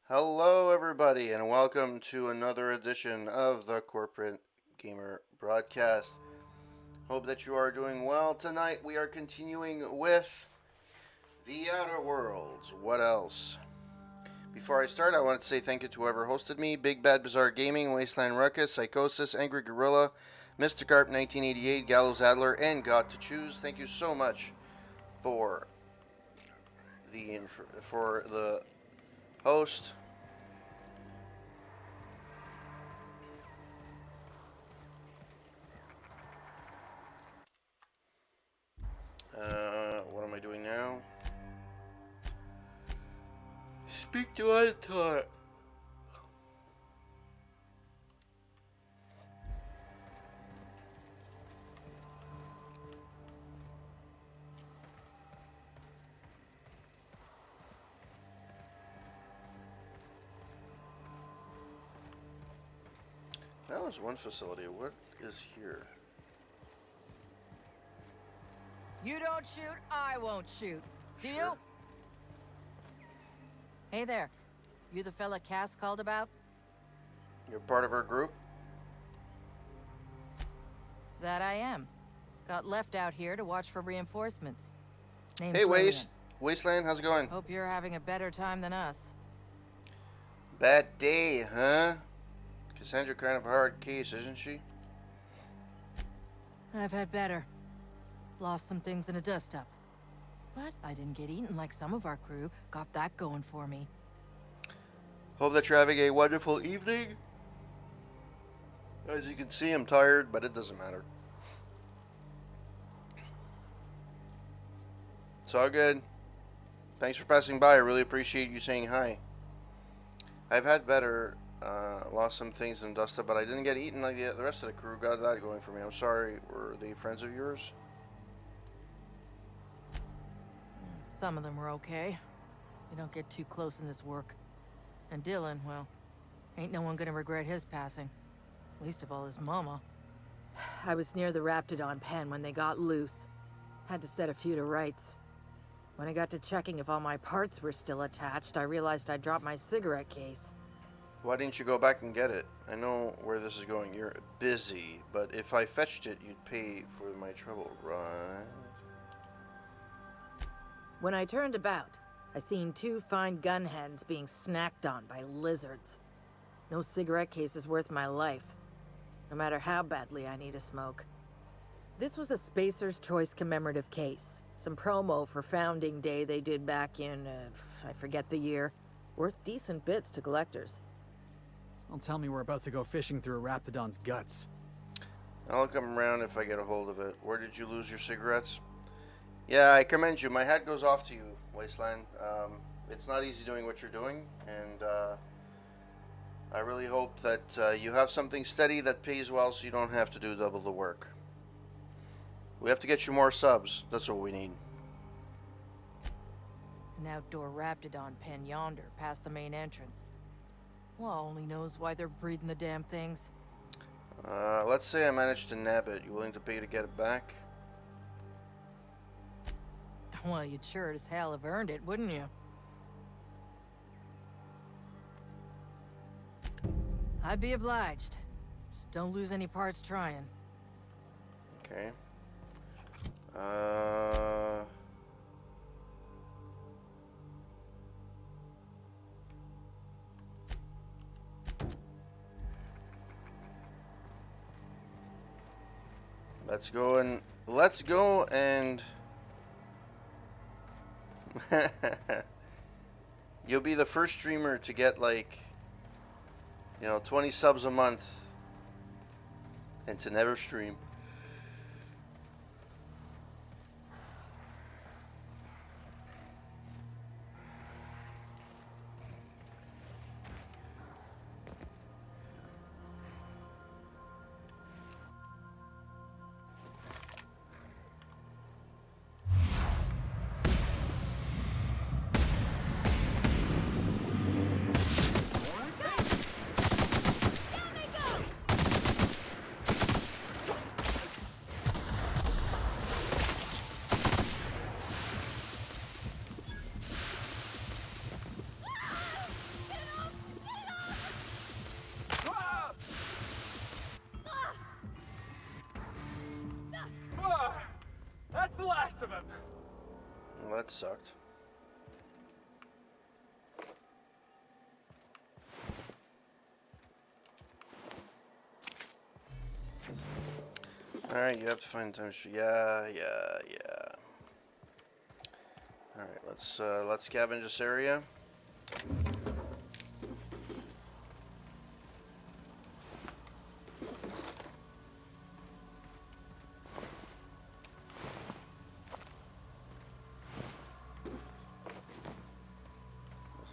Hello, everybody, and welcome to another edition of the Corporate Gamer Broadcast. Hope that you are doing well. Tonight, we are continuing with The Outer Worlds. What else? Before I start, I want to say thank you to whoever hosted me: Big Bad Bizarre Gaming, Wasteland Ruckus, Psychosis, Angry Gorilla, Mr. Carp 1988, Gallows Adler, and Got to Choose. Thank you so much for the host. What am I doing now? Speak to Anton. That was one facility. What is here? You don't shoot, I won't shoot. Deal? Sure. Hey there. You the fella Cass called about? You're part of our group? That I am. Got left out here to watch for reinforcements. Name's Hey, Lillian. Wasteland, how's it going? Hope you're having a better time than us. Bad day, huh? Cassandra kind of a hard case, isn't she? I've had better. Lost some things in a dust-up. But I didn't get eaten like some of our crew. Got that going for me. Hope that you're having a wonderful evening. As you can see, I'm tired, but it doesn't matter. It's all good. Thanks for passing by. I really appreciate you saying hi. I've had better. Lost some things in dust up, but I didn't get eaten like the rest of the crew. Got that going for me. I'm sorry. Were they friends of yours? Some of them were okay. You don't get too close in this work. And Dylan, well, ain't no one gonna regret his passing. Least of all his mama. I was near the Raptidon pen when they got loose. Had to set a few to rights. When I got to checking if all my parts were still attached, I realized I'd dropped my cigarette case. Why didn't you go back and get it? I know where this is going. You're busy, but if I fetched it, you'd pay for my trouble, right? When I turned about, I seen two fine gun hands being snacked on by lizards. No cigarette case is worth my life, no matter how badly I need a smoke. This was a Spacer's Choice commemorative case. Some promo for Founding Day they did back in, I forget the year. Worth decent bits to collectors. Don't tell me we're about to go fishing through a Raptidon's guts. I'll come around if I get a hold of it. Where did you lose your cigarettes? Yeah, I commend you. My hat goes off to you, Wasteland. It's not easy doing what you're doing, and I really hope that you have something steady that pays well so you don't have to do double the work. We have to get you more subs. That's what we need. An outdoor Raptidon pen yonder, past the main entrance. Law only knows why they're breeding the damn things. Let's say I managed to nab it. You willing to pay to get it back? Well, you'd sure as hell have earned it, wouldn't you? I'd be obliged. Just don't lose any parts trying. Okay. Let's go and you'll be the first streamer to get like 20 subs a month and to never stream. last of them. Well, that sucked. Alright, you have to find time. Yeah. Alright, let's scavenge this area. There's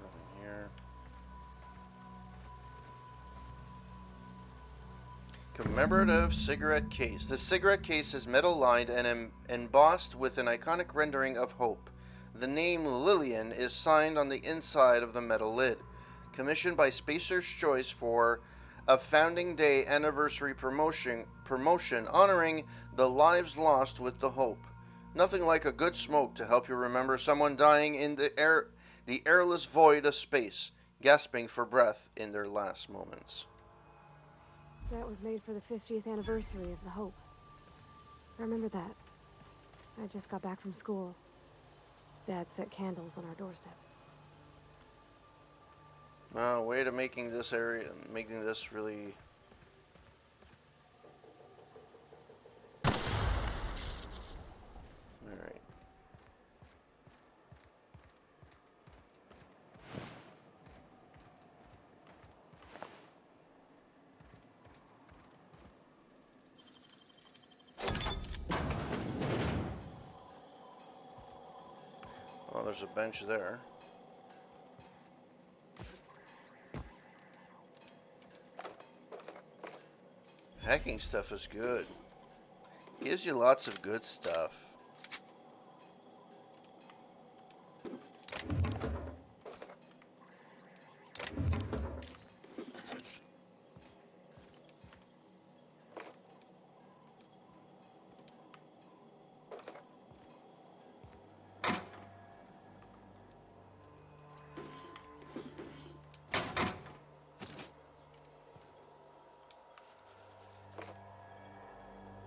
nothing here. Commemorative cigarette case. The cigarette case is metal lined and embossed with an iconic rendering of hope. The name Lillian is signed on the inside of the metal lid. Commissioned by Spacer's Choice for a Founding Day anniversary promotion honoring the lives lost with the hope. Nothing like a good smoke to help you remember someone dying in the airless void of space, gasping for breath in their last moments. That was made for the 50th anniversary of the Hope. I remember that. I just got back from school. Dad set candles on our doorstep. Way to making this really... Alright. Oh, there's a bench there. Hacking stuff is good. Gives you lots of good stuff.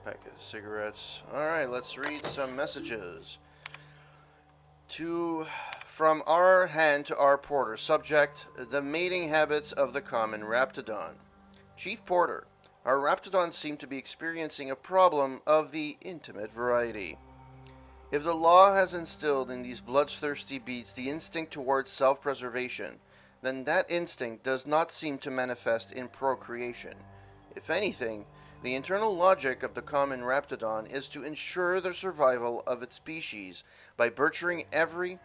Packet of cigarettes. Alright, let's read some messages. From our hand to our porter. Subject, the mating habits of the common Raptidon. Chief Porter, our Raptidons seem to be experiencing a problem of the intimate variety. If the law has instilled in these bloodthirsty beasts the instinct towards self-preservation, then that instinct does not seem to manifest in procreation. If anything, the internal logic of the common Raptidon is to ensure the survival of its species by butchering every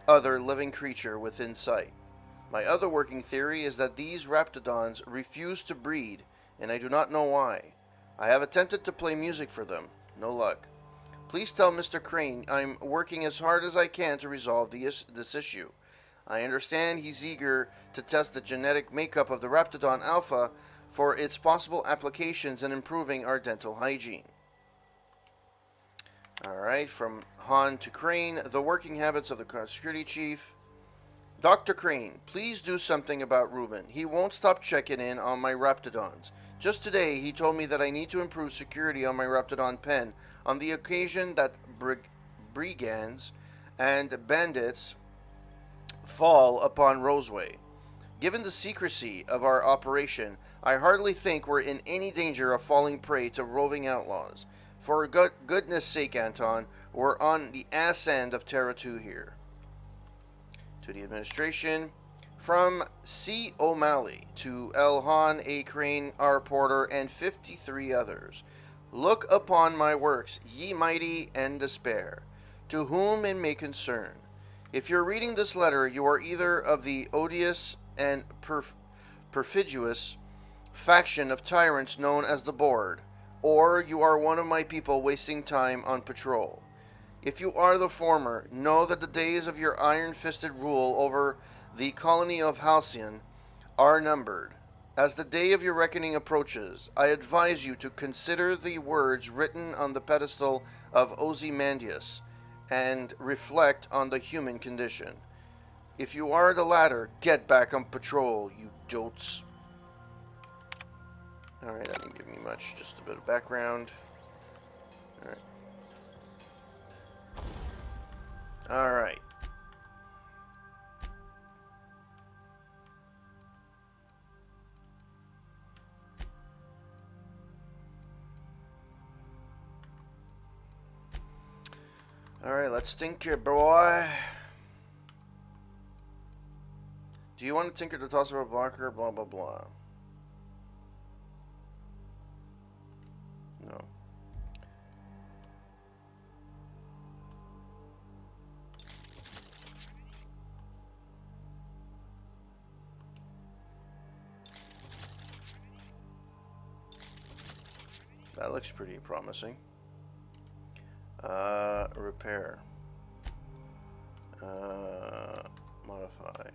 other living creature within sight. My other working theory is that these Raptidons refuse to breed, and I do not know why. I have attempted to play music for them. No luck. Please tell Mr. Crane I'm working as hard as I can to resolve this issue. I understand he's eager to test the genetic makeup of the Raptidon Alpha for its possible applications in improving our dental hygiene. Alright, from Han to Crane, the working habits of the security chief. Dr. Crane, please do something about Ruben. He won't stop checking in on my Raptidons. Just today, he told me that I need to improve security on my Raptidon pen on the occasion that brigands and bandits fall upon Roseway. Given the secrecy of our operation, I hardly think we're in any danger of falling prey to roving outlaws. For goodness sake, Anton, we're on the ass end of Terra 2 here. To the administration, from C. O'Malley to L. Han, A. Crane, R. Porter, and 53 others. Look upon my works, ye mighty, and despair, to whom it may concern. If you're reading this letter, you are either of the odious and perfidious faction of tyrants known as the Board, or you are one of my people wasting time on patrol. If you are the former, know that the days of your iron-fisted rule over the colony of Halcyon are numbered. As the day of your reckoning approaches, I advise you to consider the words written on the pedestal of Ozymandias and reflect on the human condition. If you are the latter, get back on patrol, you dolts. Alright, that didn't give me much, just a bit of background. Alright. Alright, let's tinker, boy. Do you want to tinker to toss up a blocker? Blah, blah, blah. No. That looks pretty promising. Repair. Modify.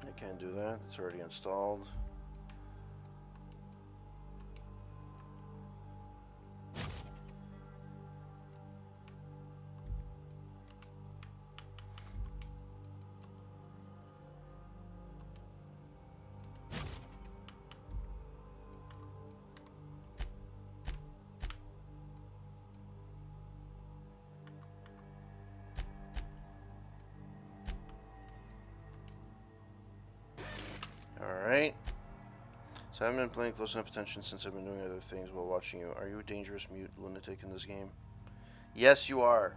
I can't do that. It's already installed. Alright. So I haven't been paying close enough attention since I've been doing other things while watching you. Are you a dangerous mute lunatic in this game? Yes, you are.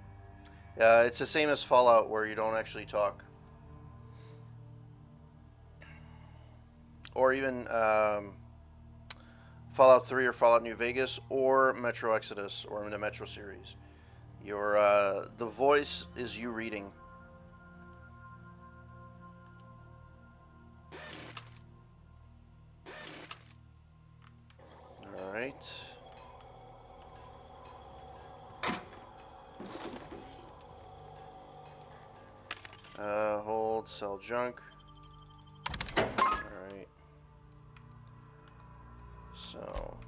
It's the same as Fallout, where you don't actually talk. Or even Fallout 3 or Fallout New Vegas or Metro Exodus or in the Metro series. Your the voice is you reading. Alright. Hold, sell junk. Alright. So.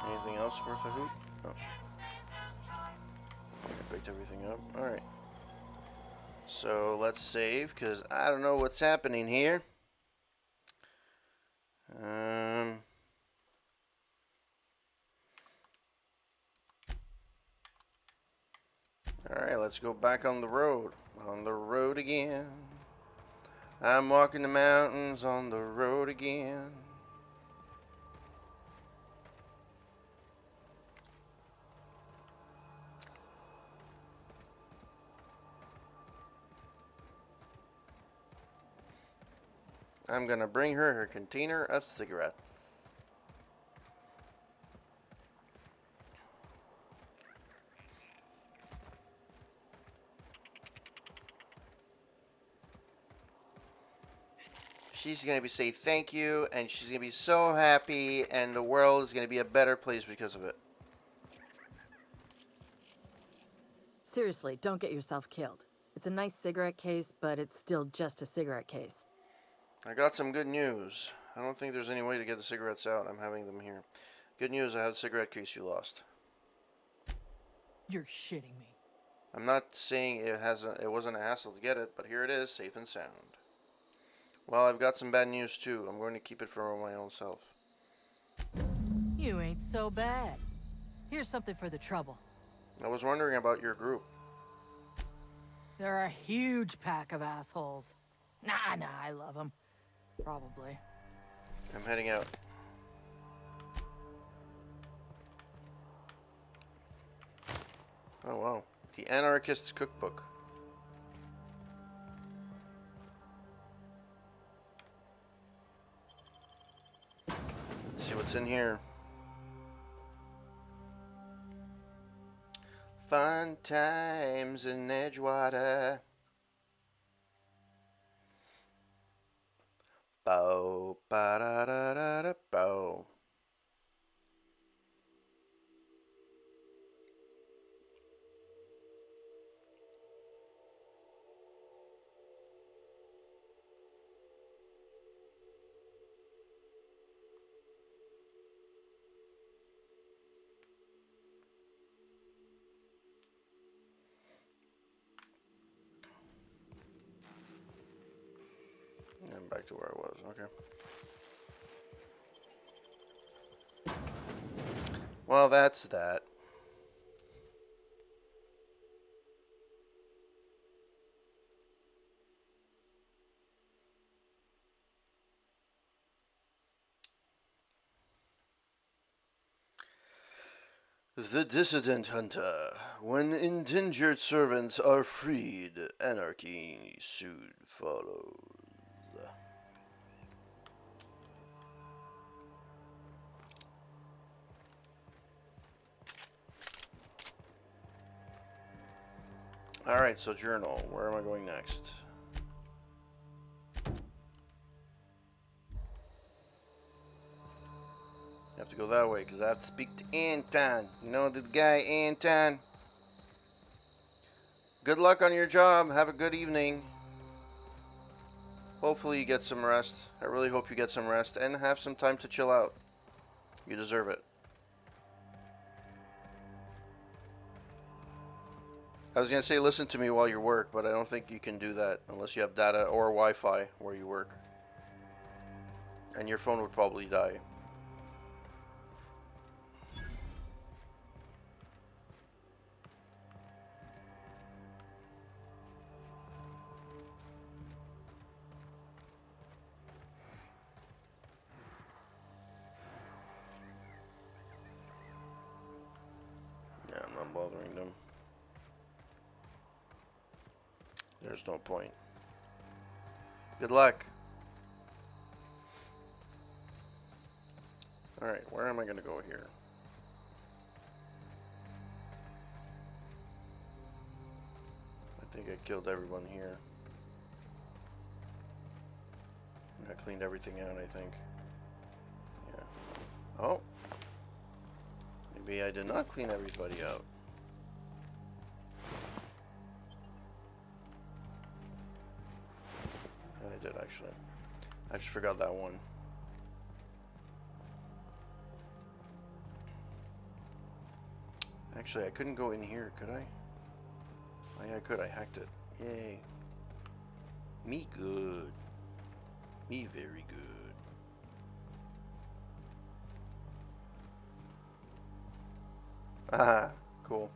Anything else worth a hoot? Oh. I picked everything up. Alright. So let's save, because I don't know what's happening here. Alright, let's go back on the road. On the road again. I'm walking the mountains on the road again. I'm gonna bring her her container of cigarettes. She's gonna say thank you, and she's gonna be so happy, and the world is gonna be a better place because of it. Seriously, don't get yourself killed. It's a nice cigarette case, but it's still just a cigarette case. I got some good news. I don't think there's any way to get the cigarettes out. I'm having them here. Good news, I have the cigarette case you lost. You're shitting me. I'm not saying it wasn't a hassle to get it, but here it is, safe and sound. Well, I've got some bad news too. I'm going to keep it for my own self. You ain't so bad. Here's something for the trouble. I was wondering about your group. They're a huge pack of assholes. Nah, I love them. Probably. I'm heading out. Oh wow. The Anarchist's Cookbook. Let's see what's in here. Fun times in Edgewater. Bow, ba da da da da bow. back to where I was. Okay. Well, that's that. The Dissident Hunter. When endangered servants are freed, anarchy soon follows. Alright, so journal. Where am I going next? I have to go that way because I have to speak to Anton. You know the guy, Anton? Good luck on your job. Have a good evening. Hopefully you get some rest. I really hope you get some rest and have some time to chill out. You deserve it. I was going to say listen to me while you work, but I don't think you can do that unless you have data or Wi-Fi where you work. And your phone would probably die. Yeah, I'm not bothering them. There's no point. Good luck. Alright, where am I going to go here? I think I killed everyone here. I cleaned everything out, I think. Yeah. Oh. Maybe I did not clean everybody out. I did, actually. I just forgot that one. Actually, I couldn't go in here, could I? Oh, yeah, I could. I hacked it. Yay. Me good. Me very good. Ah, cool.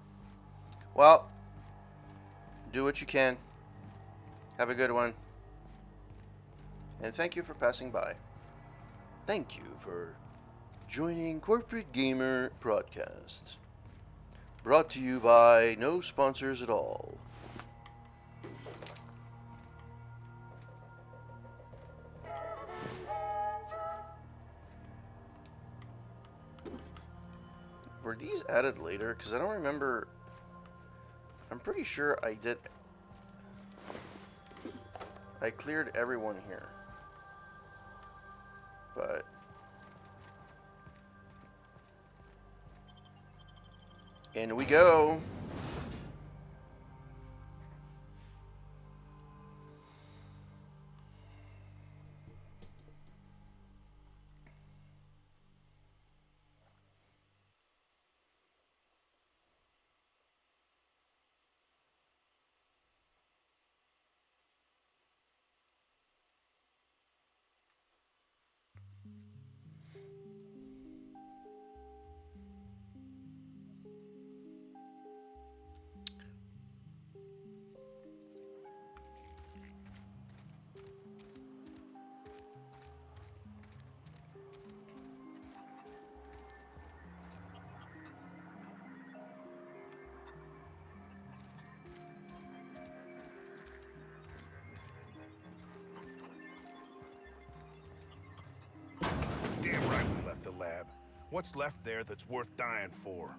Well, do what you can. Have a good one. And thank you for passing by. Thank you for joining Corporate Gamer Broadcast. Brought to you by no sponsors at all. Were these added later? Because I don't remember. I'm pretty sure I did. I cleared everyone here. But in we go. Damn right we left the lab. What's left there that's worth dying for?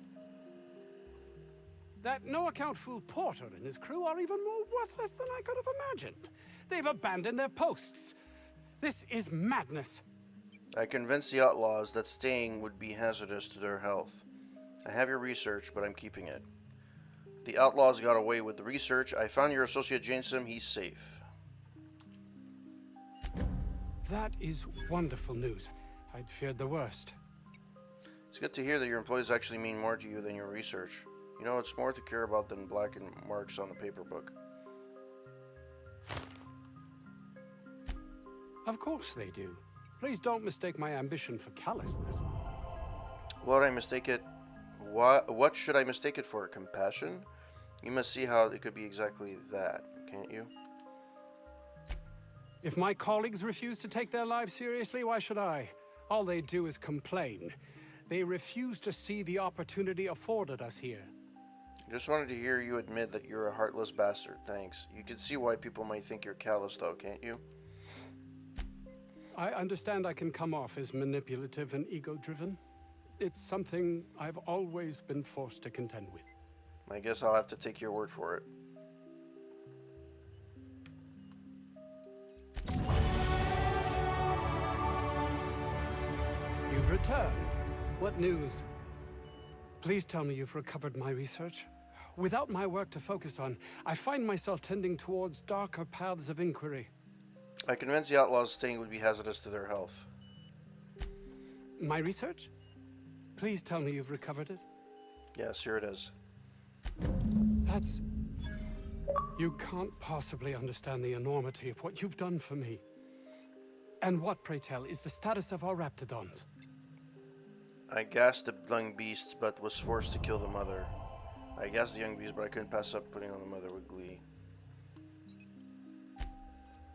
That no-account fool Porter and his crew are even more worthless than I could have imagined. They've abandoned their posts. This is madness. I convinced the outlaws that staying would be hazardous to their health. I have your research, but I'm keeping it. The outlaws got away with the research. I found your associate Jameson. He's safe. That is wonderful news. I'd feared the worst. It's good to hear that your employees actually mean more to you than your research. You know, it's more to care about than black and marks on a paper book. Of course they do. Please don't mistake my ambition for callousness. What I mistake it? What should I mistake it for? Compassion? You must see how it could be exactly that, can't you? If my colleagues refuse to take their lives seriously, why should I? All they do is complain. They refuse to see the opportunity afforded us here. Just wanted to hear you admit that you're a heartless bastard, thanks. You can see why people might think you're callous though, can't you? I understand I can come off as manipulative and ego-driven. It's something I've always been forced to contend with. I guess I'll have to take your word for it. You've returned. What news? Please tell me you've recovered my research. Without my work to focus on, I find myself tending towards darker paths of inquiry. I convinced the outlaws staying would be hazardous to their health. My research? Please tell me you've recovered it. Yes, here it is. That's... You can't possibly understand the enormity of what you've done for me. And what, pray tell, is the status of our raptidons? I gassed the young beasts, but was forced to kill the mother. I gassed the young beast, but I couldn't pass up putting on the mother with glee.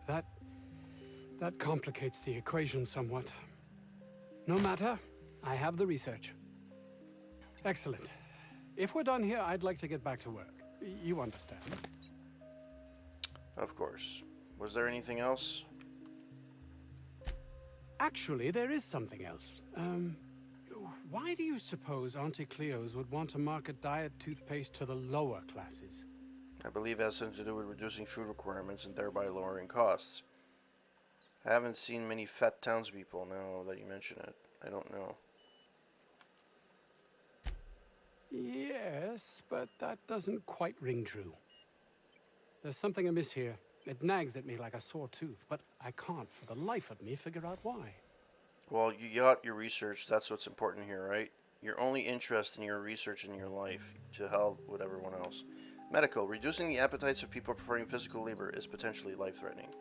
That complicates the equation somewhat. No matter, I have the research. Excellent. If we're done here, I'd like to get back to work. You understand. Of course. Was there anything else? Actually, there is something else. Why do you suppose Auntie Cleo's would want to market diet toothpaste to the lower classes? I believe it has something to do with reducing food requirements and thereby lowering costs. I haven't seen many fat townspeople now that you mention it. I don't know. Yes, but that doesn't quite ring true. There's something amiss here. It nags at me like a sore tooth, but I can't for the life of me figure out why. Well, you got your research. That's what's important here, right? Your only interest in your research in your life. To hell with everyone else. Medical. Reducing the appetites of people performing physical labor is potentially life-threatening.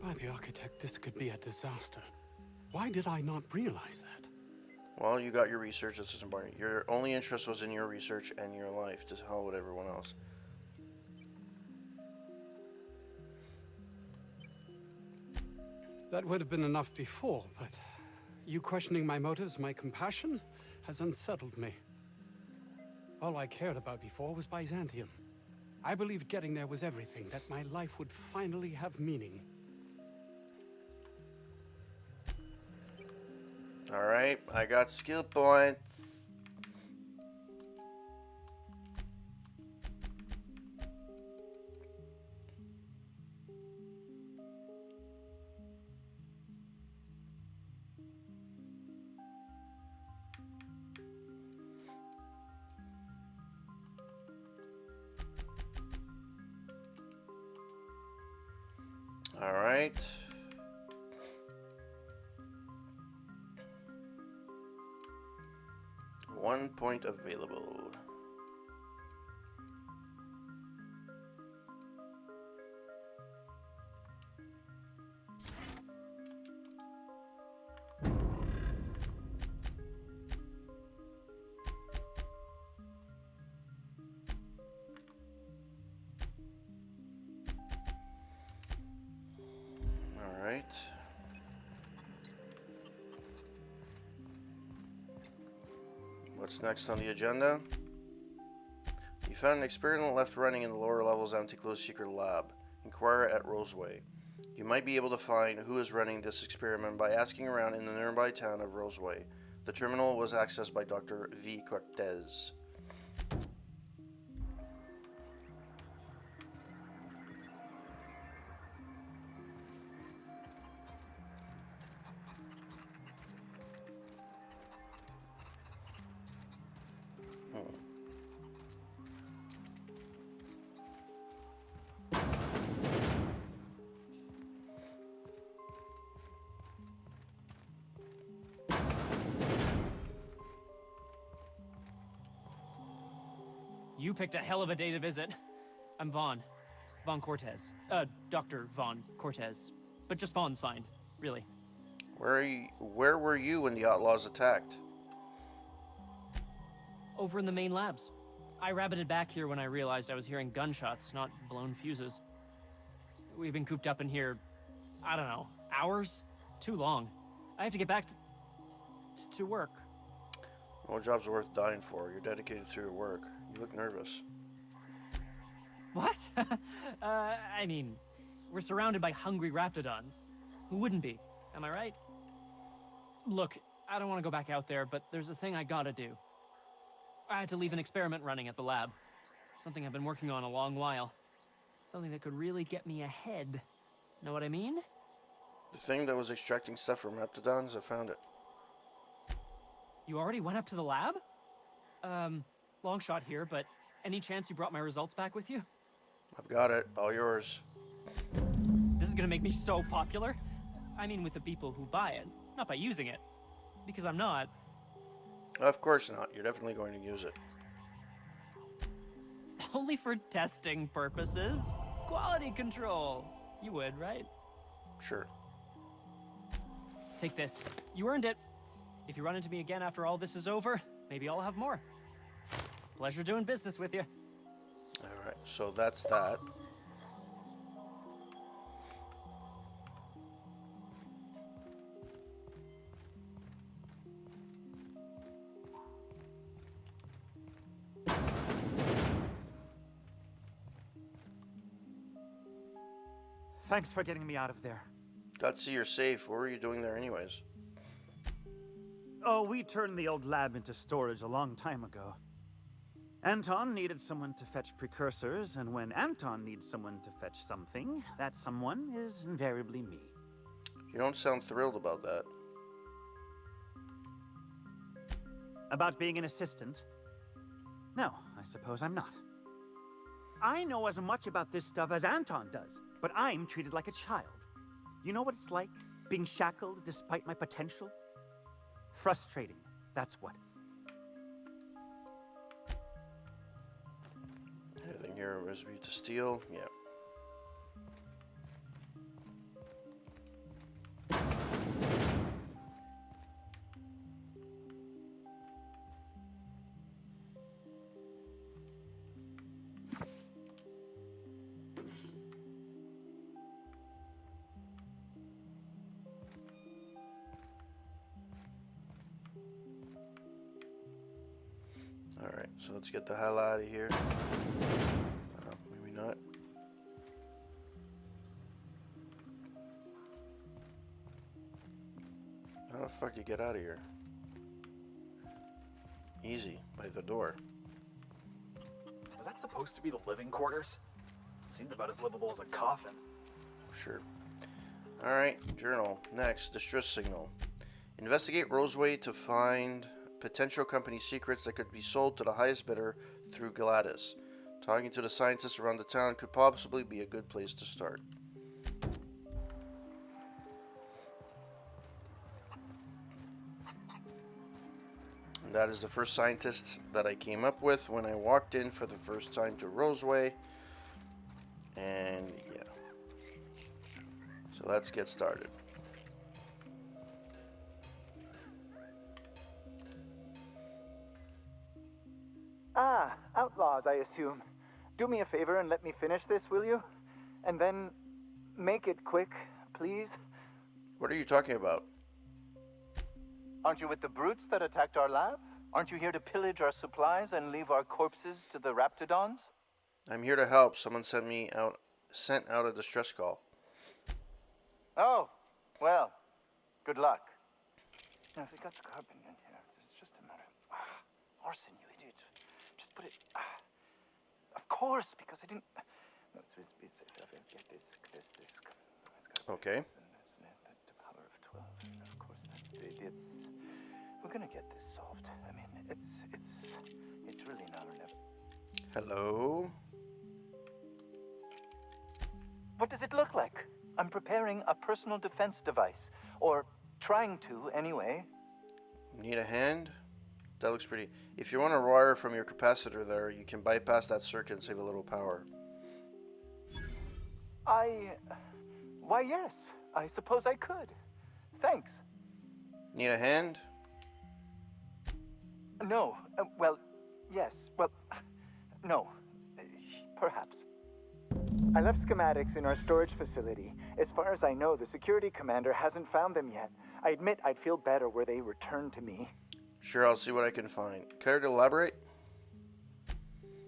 By the architect, this could be a disaster. Why did I not realize that? Well, you got your research. This is important. Your only interest was in your research and your life. To hell with everyone else. That would have been enough before, but you questioning my motives, my compassion, has unsettled me. All I cared about before was Byzantium. I believed getting there was everything, that my life would finally have meaning. Alright, I got skill points. Alright. One point available. All right. What's next on the agenda? You found an experiment left running in the lower levels of Anticlo's secret lab. Inquire at Roseway. You might be able to find who is running this experiment by asking around in the nearby town of Roseway. The terminal was accessed by Dr. V. Cortez. You picked a hell of a day to visit. I'm Vaughn. Vaughn Cortez. Dr. Vaughn Cortez. but just Fawn's fine, really. Where were you when the outlaws attacked? Over in the main labs. I rabbited back here when I realized I was hearing gunshots, not blown fuses. We've been cooped up in here, I don't know, hours? Too long. I have to get back to work. No job's worth dying for. You're dedicated to your work. You look nervous. What? I mean, we're surrounded by hungry raptidons. Who wouldn't be? Am I right? Look, I don't want to go back out there, but there's a thing I gotta do. I had to leave an experiment running at the lab. Something I've been working on a long while. Something that could really get me ahead. Know what I mean? The thing that was extracting stuff from raptidons, I found it. You already went up to the lab? Long shot here, but any chance you brought my results back with you? I've got it. All yours. This is gonna make me so popular. I mean, with the people who buy it, not by using it. Because I'm not. Of course not. You're definitely going to use it. Only for testing purposes. Quality control. You would, right? Sure. Take this. You earned it. If you run into me again after all this is over, maybe I'll have more. Pleasure doing business with you. Alright, so that's that. Thanks for getting me out of there. Got to see you're safe. What were you doing there anyways? Oh, we turned the old lab into storage a long time ago. Anton needed someone to fetch precursors, and when Anton needs someone to fetch something, that someone is invariably me. You don't sound thrilled about that. About being an assistant? No, I suppose I'm not. I know as much about this stuff as Anton does, but I'm treated like a child. You know what it's like, being shackled despite my potential? Frustrating, that's what. Everything here must be to steal. Yeah. Alright, so let's get the hell out of here. Maybe not. How the fuck do you get out of here? Easy, by the door. Was that supposed to be the living quarters? Seemed about as livable as a coffin. Sure. Alright, journal. Next, distress signal. Investigate Roseway to find potential company secrets that could be sold to the highest bidder through Gladys. Talking to the scientists around the town could possibly be a good place to start. And that is the first scientist that I came up with when I walked in for the first time to Roseway. And yeah. So let's get started. Ah, outlaws, I assume. Do me a favor and let me finish this, will you? And then make it quick, please. What are you talking about? Aren't you with the brutes that attacked our lab? Aren't you here to pillage our supplies and leave our corpses to the raptidons? I'm here to help. Someone sent out a distress call. Oh, well, good luck. Now, if we got the carbon in here, it's just a matter of... arson, you idiot. Just put it... of course, because I didn't... No, it's get this. It's got Okay. the power of 12. And of course, it's... We're gonna get this solved. I mean, it's really now or never. Hello? What does it look like? I'm preparing a personal defense device. Or trying to, anyway. Need a hand? That looks pretty. If you want to wire from your capacitor there, you can bypass that circuit and save a little power. Why, yes. I suppose I could. Thanks. Need a hand? No. Well, yes. Well, no. Perhaps. I left schematics in our storage facility. As far as I know, the security commander hasn't found them yet. I admit I'd feel better were they returned to me. Sure, I'll see what I can find. Care to elaborate?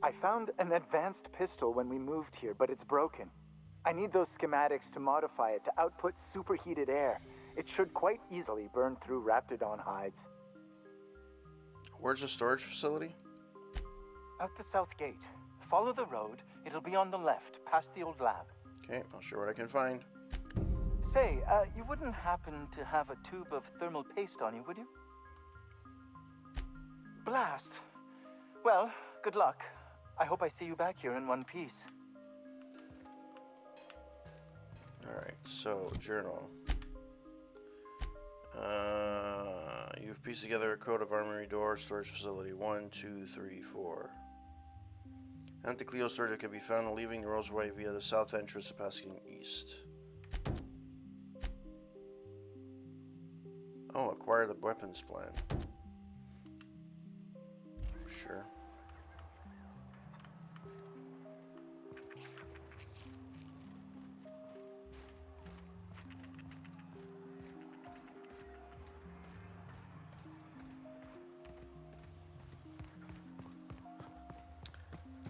I found an advanced pistol when we moved here, but it's broken. I need those schematics to modify it to output superheated air. It should quite easily burn through Raptidon hides. Where's the storage facility? Out the south gate. Follow the road. It'll be on the left, past the old lab. Okay, I'll show what I can find. Say, you wouldn't happen to have a tube of thermal paste on you, would you? Blast. Well, good luck. I hope I see you back here in one piece. Alright, so, journal. You've pieced together a code of armory door storage facility. 1, 2, 3, 4. Anti-Cleo storage can be found leaving the Roseway via the south entrance and passing east. Oh, acquire the weapons plan. Sure.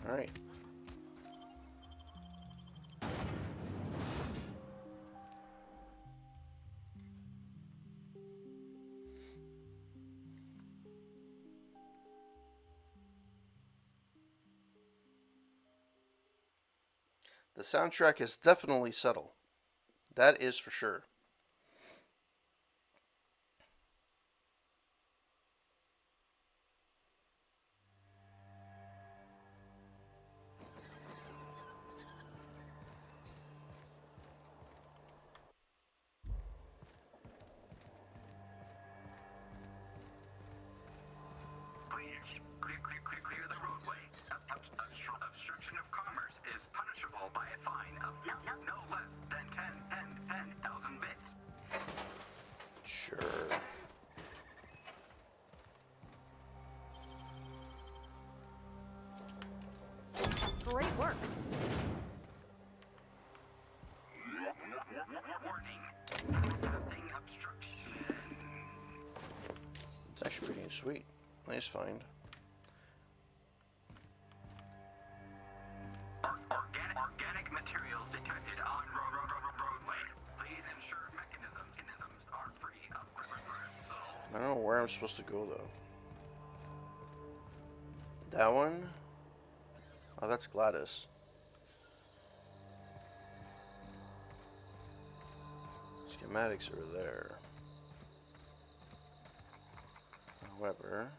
All right. The soundtrack is definitely subtle. That is for sure. Clear the roadway. Obstruction of commerce is punishable by a fine of no less than 10,000 bits. Sure. Great work. Warning. Nothing obstruction. It's actually pretty sweet. Nice find. Organic materials detected on roadway. Please ensure mechanisms are free of so. I don't know where I'm supposed to go though. That one? Oh, that's Gladys. Schematics are there. However,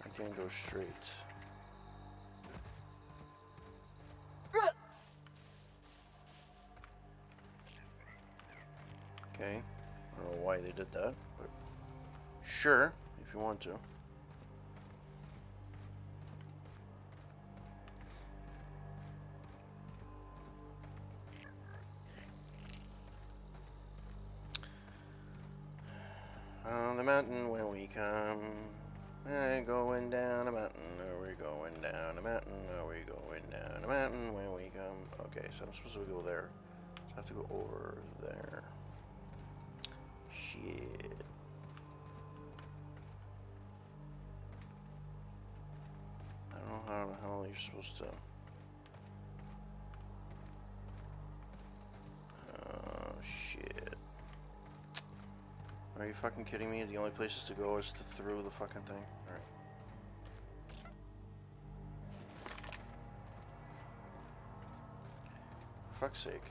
I can't go straight. Okay, I don't know why they did that, but sure, if you want to. On the mountain when we come, going down a mountain, are we going down a mountain, are we going down a mountain when we come? Okay, so I'm supposed to go there. So I have to go over there. Shit. I don't know how the hell you're supposed to. Oh, shit. Are you fucking kidding me? The only places to go is through the fucking thing? Alright. Fuck's sake.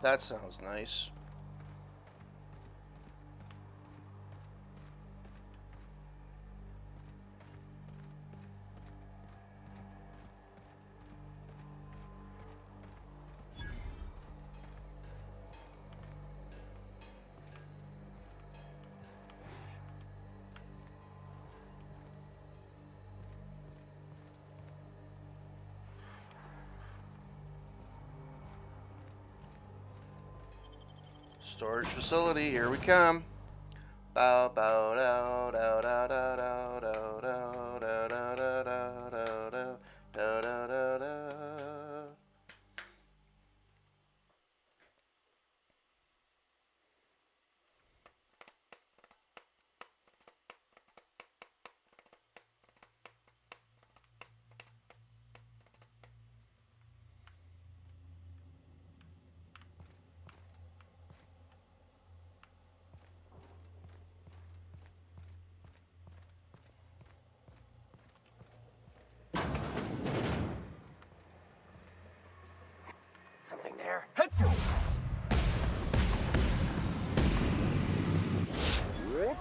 That sounds nice. Storage facility, here we come. Bow bow dow dow dow dow dow dow dow dow dow dow dow dow dow dow dow dow. Something there. Hetsu!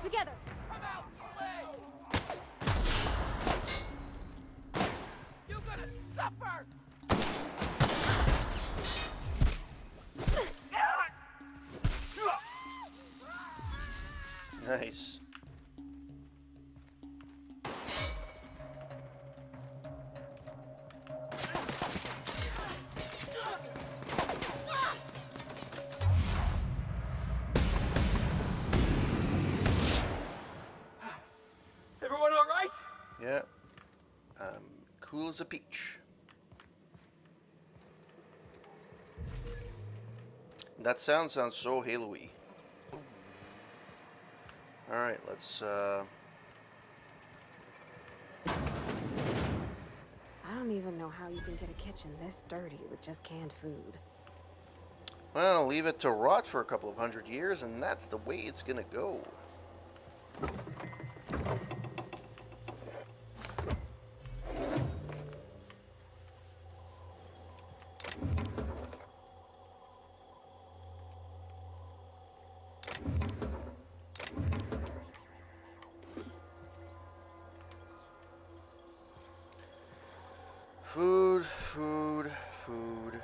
Together! Come out, you're gonna suffer! Nice. Everyone all right? Yeah. Cool as a peach. That sounds so Halo-y. Alright, let's I don't even know how you can get a kitchen this dirty with just canned food. well, leave it to rot for a couple of 100 years and that's the way it's gonna go. Food, food, food,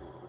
food.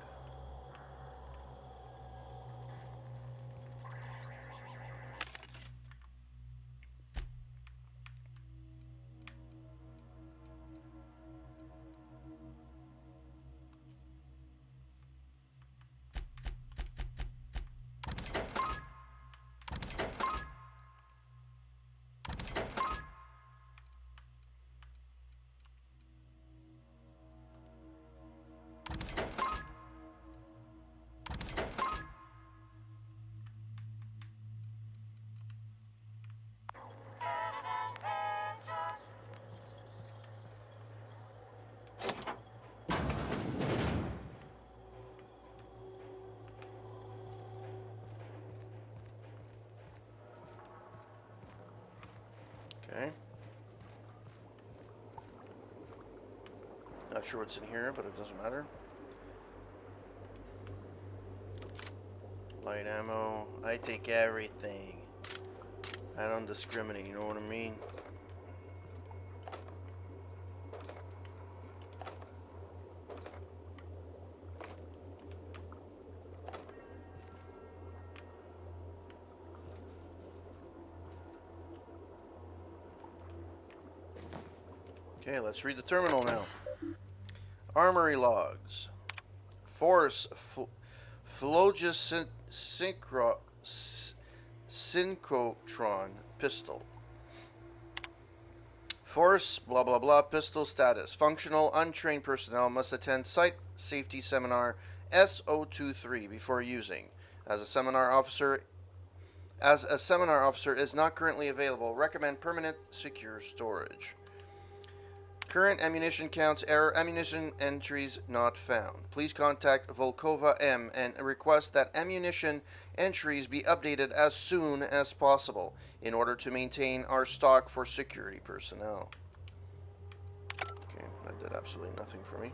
Okay. Not sure what's in here, but it doesn't matter. Light ammo. I take everything. I don't discriminate, you know what I mean? Okay, let's read the terminal now. Armory logs. Force Phlogiston Synchrotron pistol. Force blah blah blah pistol status. Functional untrained personnel must attend site safety seminar S023 before using. As a seminar officer is not currently available, recommend permanent secure storage. Current ammunition counts error ammunition entries not found. Please contact Volkova M and request that ammunition entries be updated as soon as possible in order to maintain our stock for security personnel. Okay, that did absolutely nothing for me.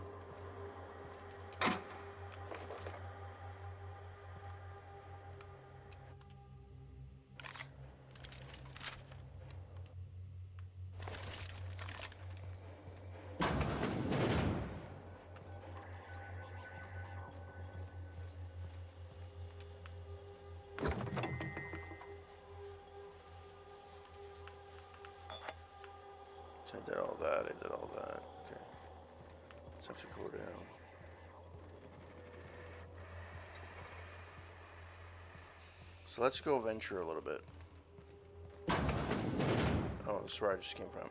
I did all that. Okay. Let's have to go down. So let's go venture a little bit. Oh, this is where I just came from.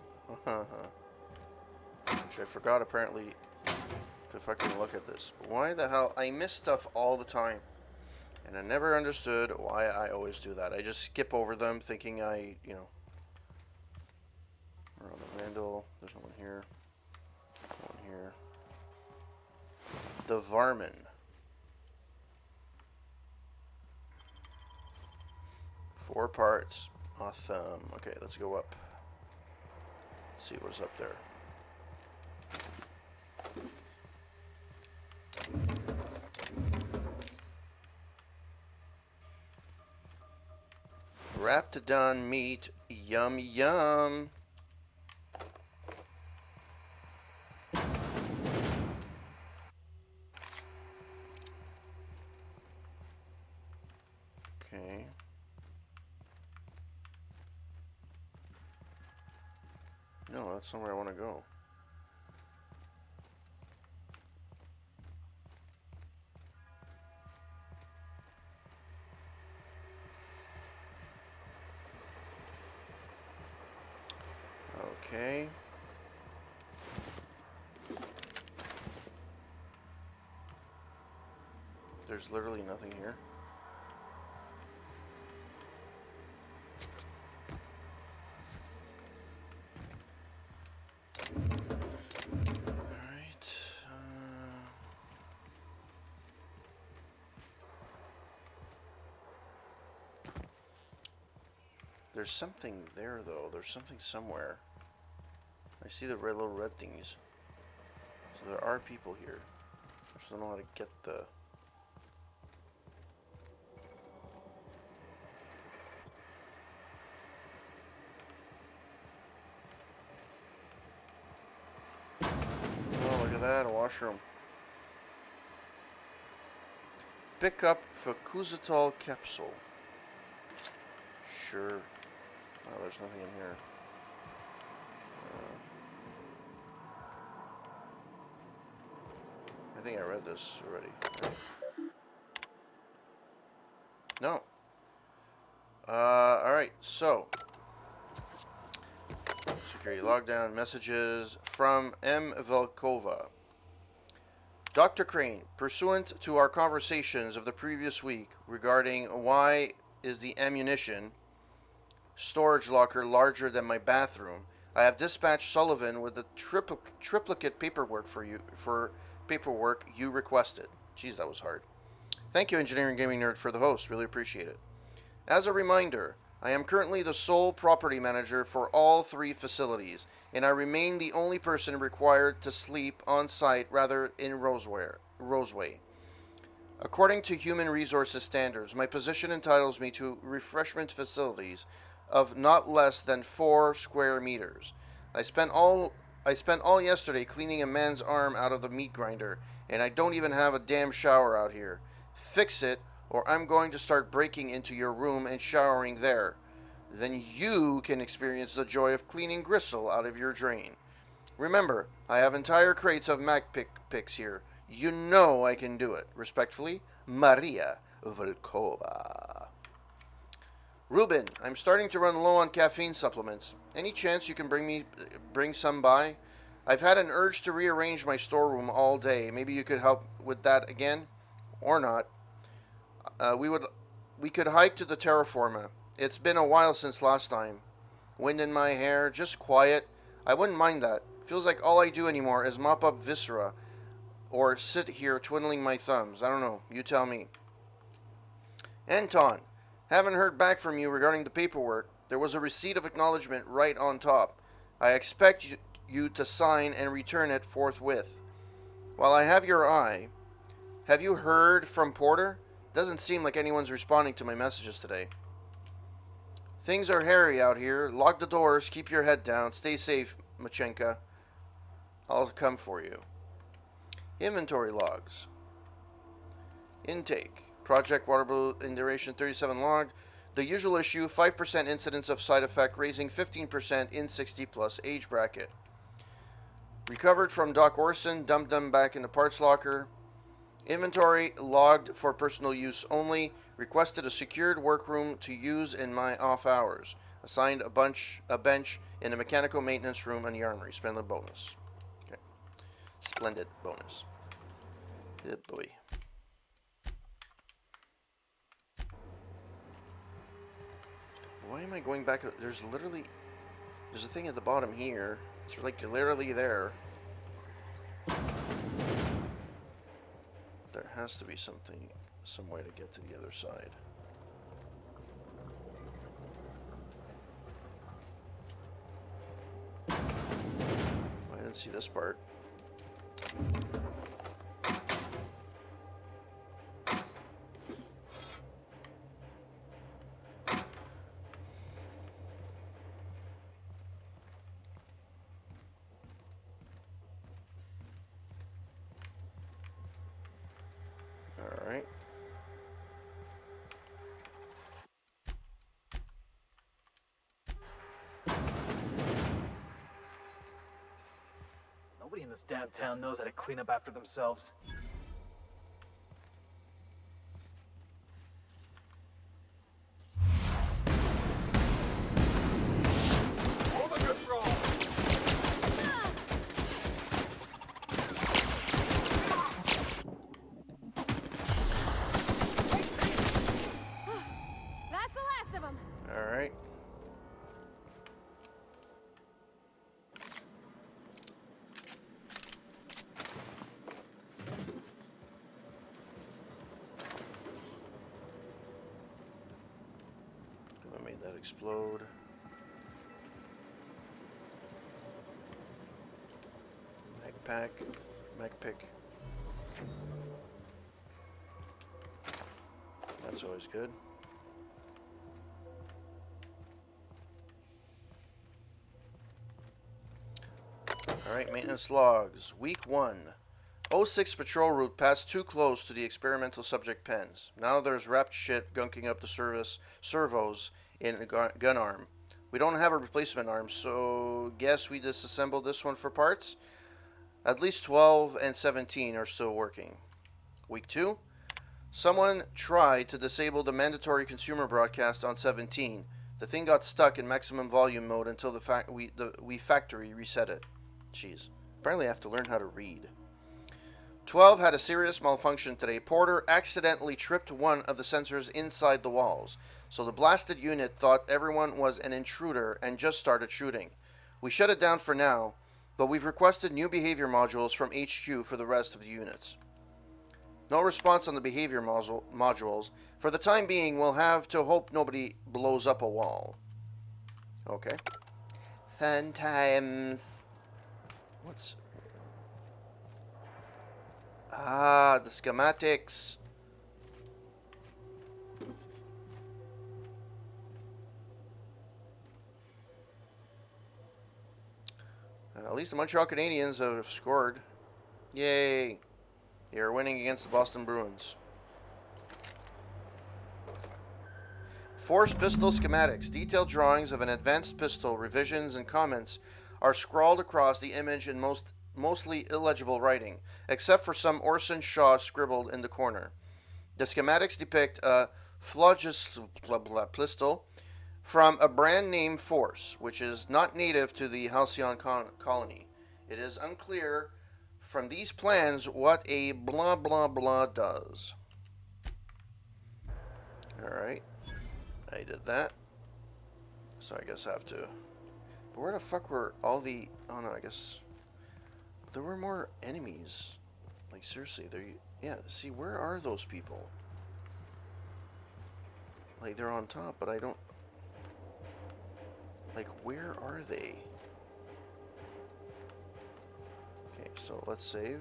Which I forgot apparently to fucking look at this. But why the hell? I miss stuff all the time. And I never understood why I always do that. I just skip over them thinking I, you know. Around the Vandal. There's no one here. No one here. The Varmin. Four parts. Awesome. Okay, let's go up. See what's up there. Raptidon meat. Yum yum. Okay. No, that's not where I want to go. Okay. There's literally nothing here. Alright. There's something there, though. There's something somewhere. I see the little red things. So there are people here. I just don't know how to get the... Oh, look at that, a washroom. Pick up Facusitol capsule. Sure. Oh, there's nothing in here. I think I read this already. Right. No. Alright, so. Security lockdown messages from M. Velkova. Dr. Crane, pursuant to our conversations of the previous week regarding why is the ammunition storage locker larger than my bathroom, I have dispatched Sullivan with the triplicate paperwork paperwork you requested. Jeez, that was hard. Thank you, Engineering Gaming Nerd, for the host. Really appreciate it. As a reminder, I am currently the sole property manager for all 3 facilities, and I remain the only person required to sleep on site rather in Roseway. According to Human Resources standards, my position entitles me to refreshment facilities of not less than 4 square meters. I spent all yesterday cleaning a man's arm out of the meat grinder, and I don't even have a damn shower out here. Fix it, or I'm going to start breaking into your room and showering there. Then you can experience the joy of cleaning gristle out of your drain. Remember, I have entire crates of Mac picks here. You know I can do it. Respectfully, Maria Volkova. Ruben, I'm starting to run low on caffeine supplements. Any chance you can bring some by? I've had an urge to rearrange my storeroom all day. Maybe you could help with that again? Or not. We could hike to the Terraforma. It's been a while since last time. Wind in my hair, just quiet. I wouldn't mind that. Feels like all I do anymore is mop up viscera or sit here twiddling my thumbs. I don't know. You tell me. Anton, haven't heard back from you regarding the paperwork. There was a receipt of acknowledgement right on top. I expect you to sign and return it forthwith. While I have your eye, have you heard from Porter? Doesn't seem like anyone's responding to my messages today. Things are hairy out here. Lock the doors. Keep your head down. Stay safe, Machenka. I'll come for you. Inventory logs. Intake. Project Water Blue in duration 37 logged. The usual issue, 5% incidence of side effect, raising 15% in 60 plus age bracket. Recovered from Doc Orson, dumped them back in the parts locker. Inventory logged for personal use only. Requested a secured workroom to use in my off hours. Assigned a bench in the mechanical maintenance room and the armory. Splendid bonus. Okay. Splendid bonus. Good boy. Why am I going back? There's a thing at the bottom here. It's like literally there. There has to be some way to get to the other side. I didn't see this part. Alright. Nobody in this damn town knows how to clean up after themselves. Hold a good roll. That's the last of them. Alright. I made that explode. Mag pick. That's always good. Alright, maintenance logs. Week 1. 06 patrol route passed too close to the experimental subject pens. Now there's wrapped shit gunking up the servos in a gun arm. We don't have a replacement arm, so guess we disassembled this one for parts. At least 12 and 17 are still working. Week 2. Someone tried to disable the mandatory consumer broadcast on 17. The thing got stuck in maximum volume mode until we factory reset it. Jeez. Apparently I have to learn how to read. 12 had a serious malfunction today. Porter accidentally tripped one of the sensors inside the walls, so the blasted unit thought everyone was an intruder and just started shooting. We shut it down for now, but we've requested new behavior modules from HQ for the rest of the units. No response on the behavior modules. For the time being, we'll have to hope nobody blows up a wall. Okay. Fun times. What's... Ah, the schematics. At least the Montreal Canadiens have scored. Yay. They are winning against the Boston Bruins. Force pistol schematics. Detailed drawings of an advanced pistol, revisions, and comments are scrawled across the image in mostly illegible writing, except for some Orson Shaw scribbled in the corner. The schematics depict a Flogis pistol from a brand name Force, which is not native to the Halcyon colony. It is unclear from these plans what a blah blah blah does. Alright. I did that. So I guess I have to... But where the fuck were all the... Oh no, I guess... There were more enemies. Like, seriously, there... Yeah, see, where are those people? Like, they're on top, but I don't... Like, where are they? Okay, so let's save.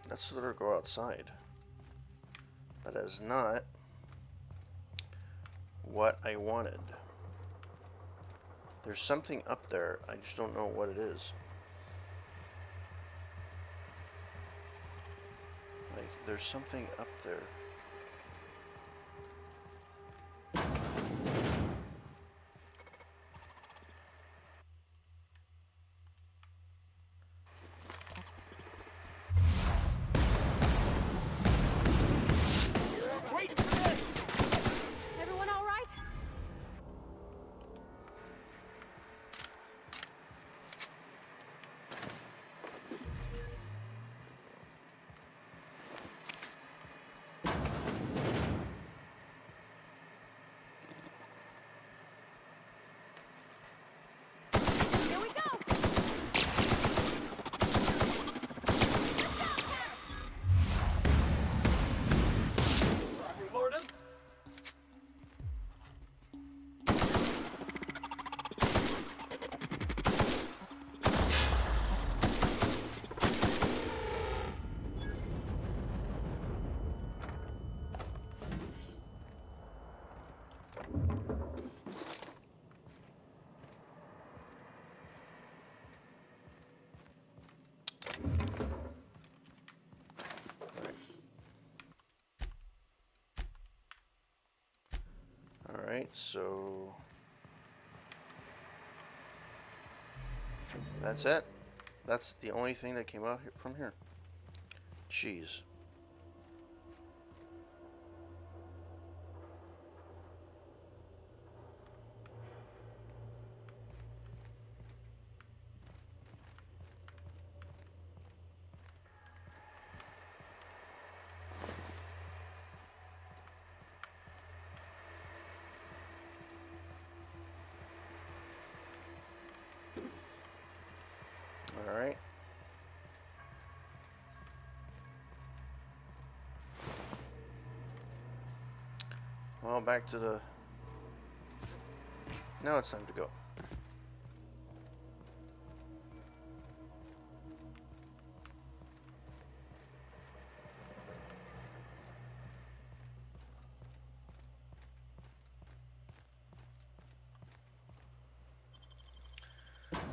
Let's let her go outside. That is not what I wanted. There's something up there. I just don't know what it is. Like, there's something up there. Everyone all right? Here we go! Reloaded. Alright, so that's it. That's the only thing that came out from here. Jeez. Alright. Well, back to the... Now it's time to go.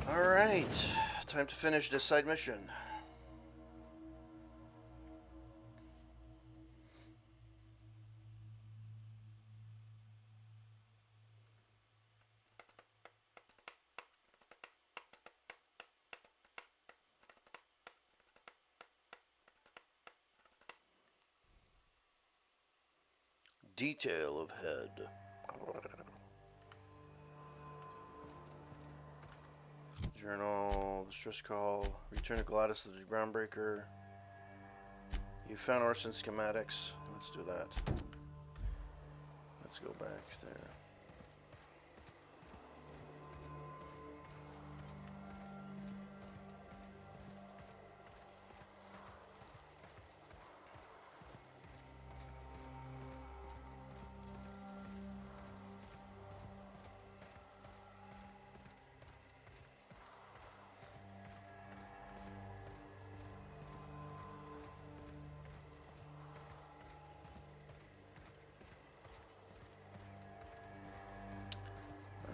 Alright. Time to finish this side mission. Detail of head. Journal, distress call, return to Gladys to the Groundbreaker. You found Orson schematics. Let's do that. Let's go back there.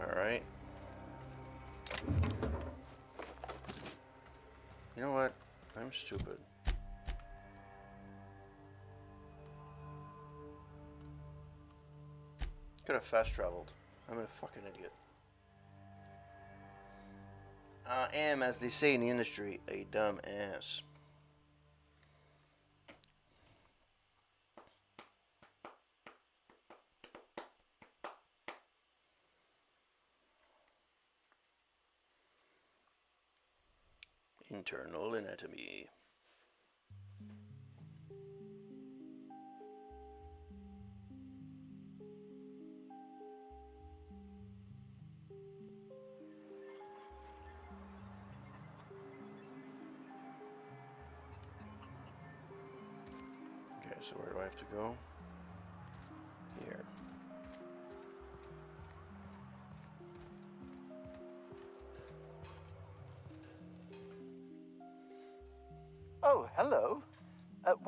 Alright. You know what? I'm stupid. Could have fast traveled. I'm a fucking idiot. I am, as they say in the industry, a dumb ass. Internal anatomy. Okay, so where do I have to go? Here. Oh, hello.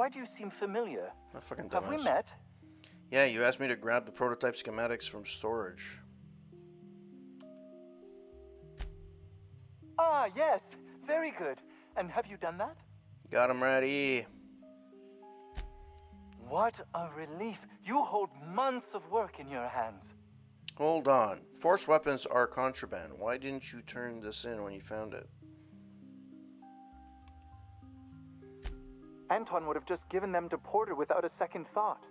why do you seem familiar? A fucking Have we dumbass. met? Yeah, you asked me to grab the prototype schematics from storage. Ah, yes. Very good. And have you done that? Got 'em ready. What a relief. You hold months of work in your hands. Hold on. Force weapons are contraband. Why didn't you turn this in when you found it? Anton would have just given them to Porter without a second thought.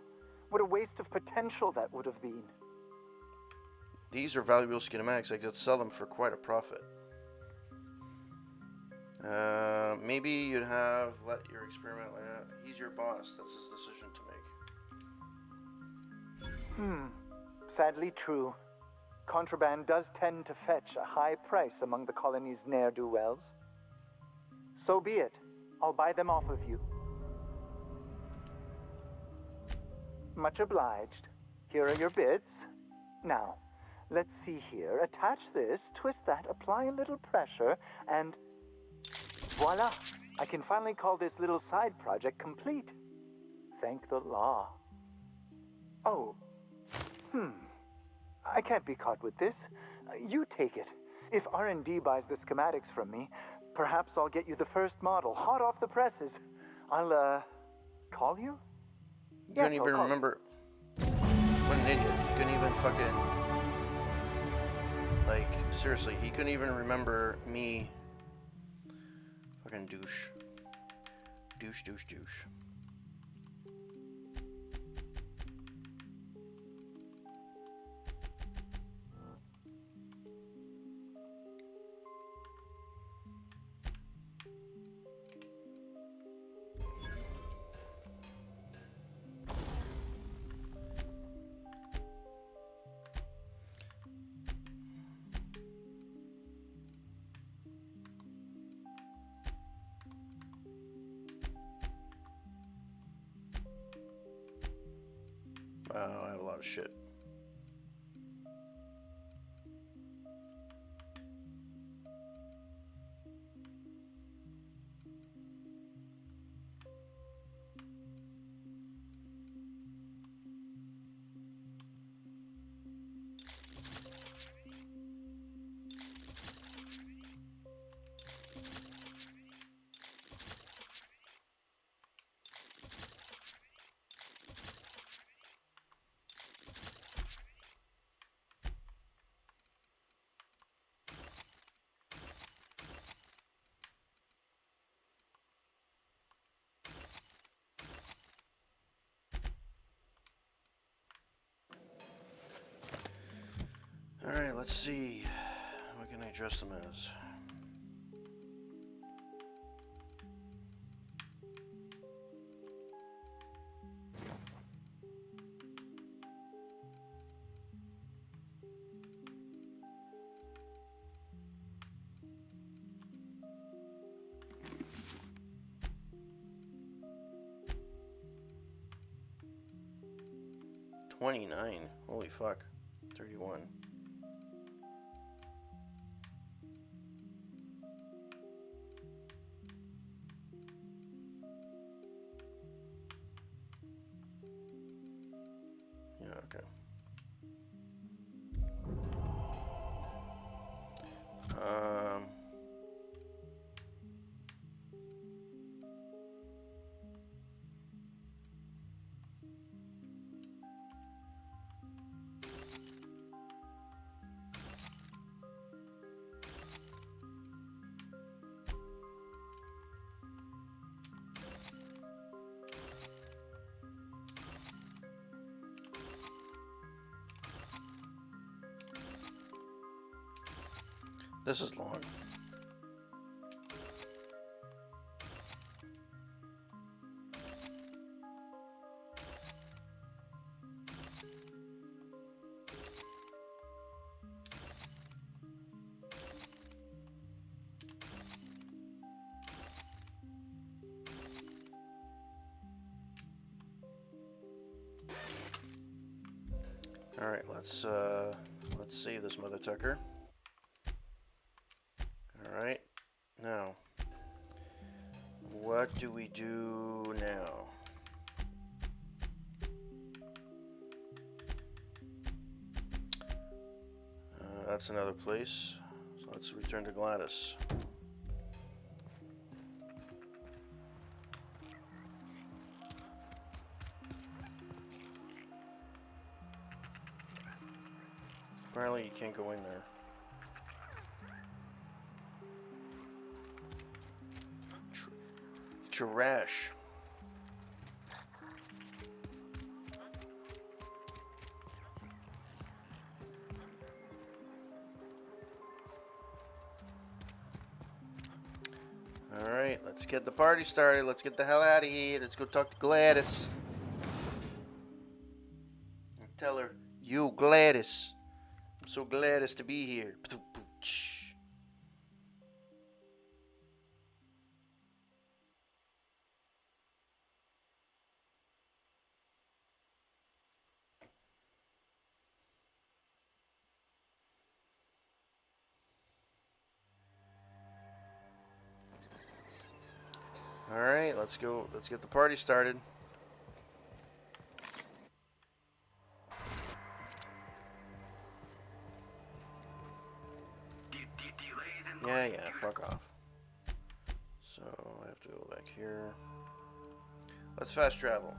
What a waste of potential that would have been. These are valuable schematics. I could sell them for quite a profit. Maybe you'd have let your experiment like that. He's your boss. That's his decision to make. Sadly true. Contraband does tend to fetch a high price among the colony's ne'er-do-wells. So be it. I'll buy them off of you. Much obliged. Here are your bids. Now, let's see here. Attach this, twist that, apply a little pressure, and voila! I can finally call this little side project complete. Thank the law. Oh. I can't be caught with this. You take it. If R&D buys the schematics from me, perhaps I'll get you the first model, hot off the presses. I'll, call you? You couldn't even remember. What an idiot. He couldn't even fucking. Like, seriously, he couldn't even remember me. Fucking douche. Douche, douche, douche. Wow, I have a lot of shit. Alright, let's see. What can I dress them as? $29. Holy fuck. 31. Yeah, okay. This is long. All right, let's save this mother tucker. All right, now what do we do now? that's another place. So let's return to Gladys. Apparently you can't go in there. Trash. Alright, let's get the party started. Let's get the hell out of here. Let's go talk to Gladys. And tell her, you Gladys. I'm so glad to be here. Alright, let's go. Let's get the party started. Yeah, fuck off. So, I have to go back here. Let's fast travel.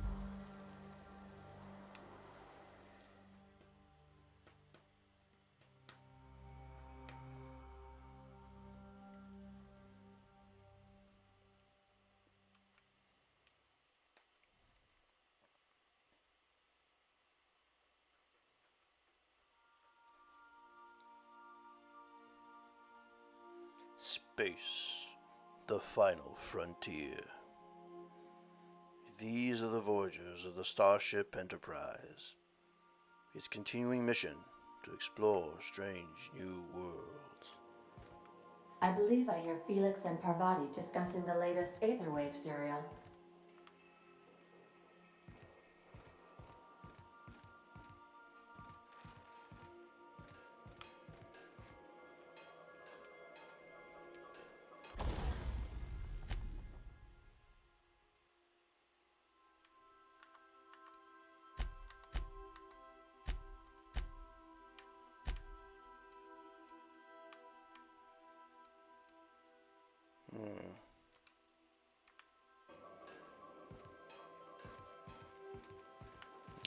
Space, the final frontier. These are the voyagers of the Starship Enterprise. Its continuing mission to explore strange new worlds. I believe I hear Felix and Parvati discussing the latest Aetherwave serial.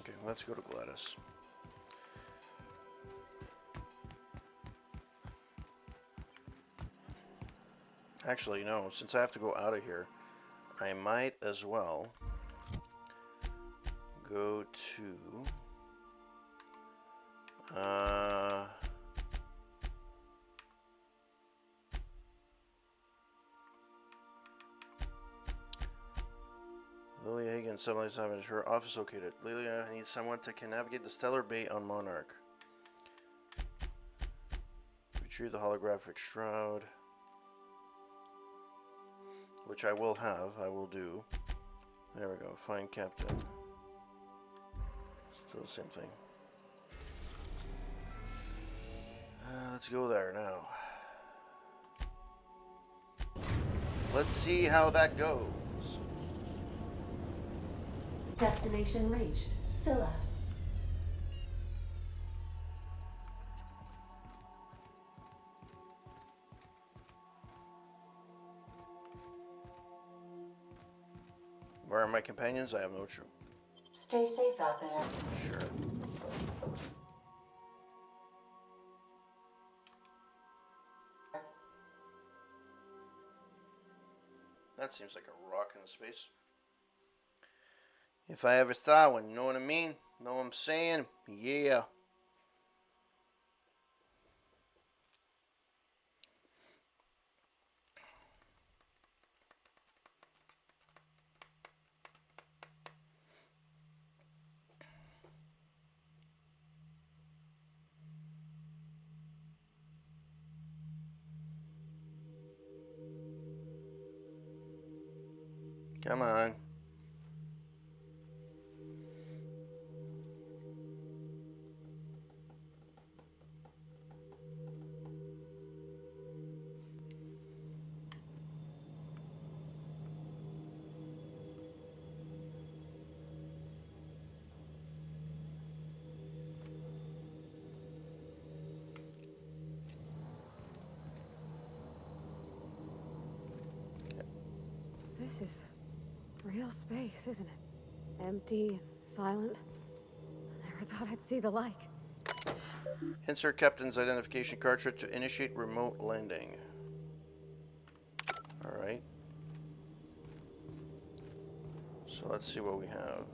Okay, let's go to Gladys. Actually, no, since I have to go out of here, I might as well go to Lilia Hagen, 797, is her office located? Lilia needs someone that can navigate the stellar bay on Monarch. Retrieve the holographic shroud. Which I will have, I will do. There we go, find captain. Still the same thing. Let's go there now. Let's see how that goes. Destination reached. Scylla. Where are my companions? I have no clue. Stay safe out there. Sure. That seems like a rock in the space. If I ever saw one, you know what I mean? Know what I'm saying? Yeah. Come on. This is real space, isn't it? Empty and silent. I never thought I'd see the like. Insert captain's identification cartridge to initiate remote landing. Alright. So let's see what we have.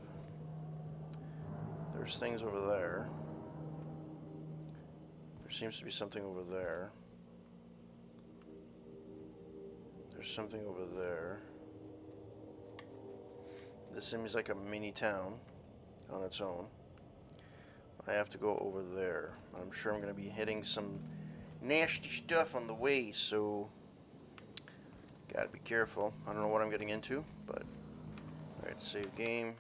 There's things over there. There seems to be something over there. There's something over there. This seems like a mini town on its own. I have to go over there. I'm sure I'm going to be hitting some nasty stuff on the way, so gotta be careful. I don't know what I'm getting into, but alright, save game.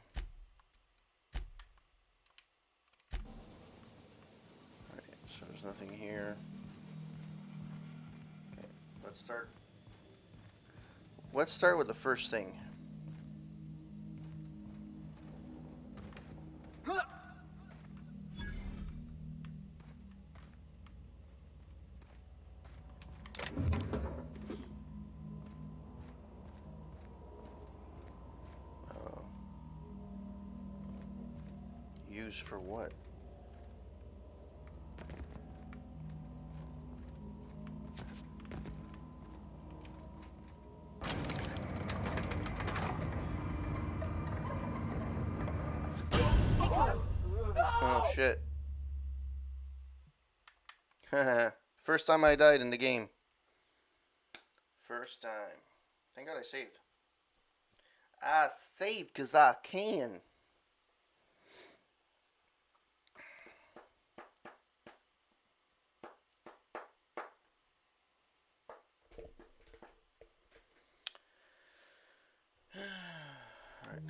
Alright, so there's nothing here. Okay, let's start. Let's start with the first thing. Use for what? Oh shit. First time I died in the game. First time. Thank God I saved. I saved because I can. Alright.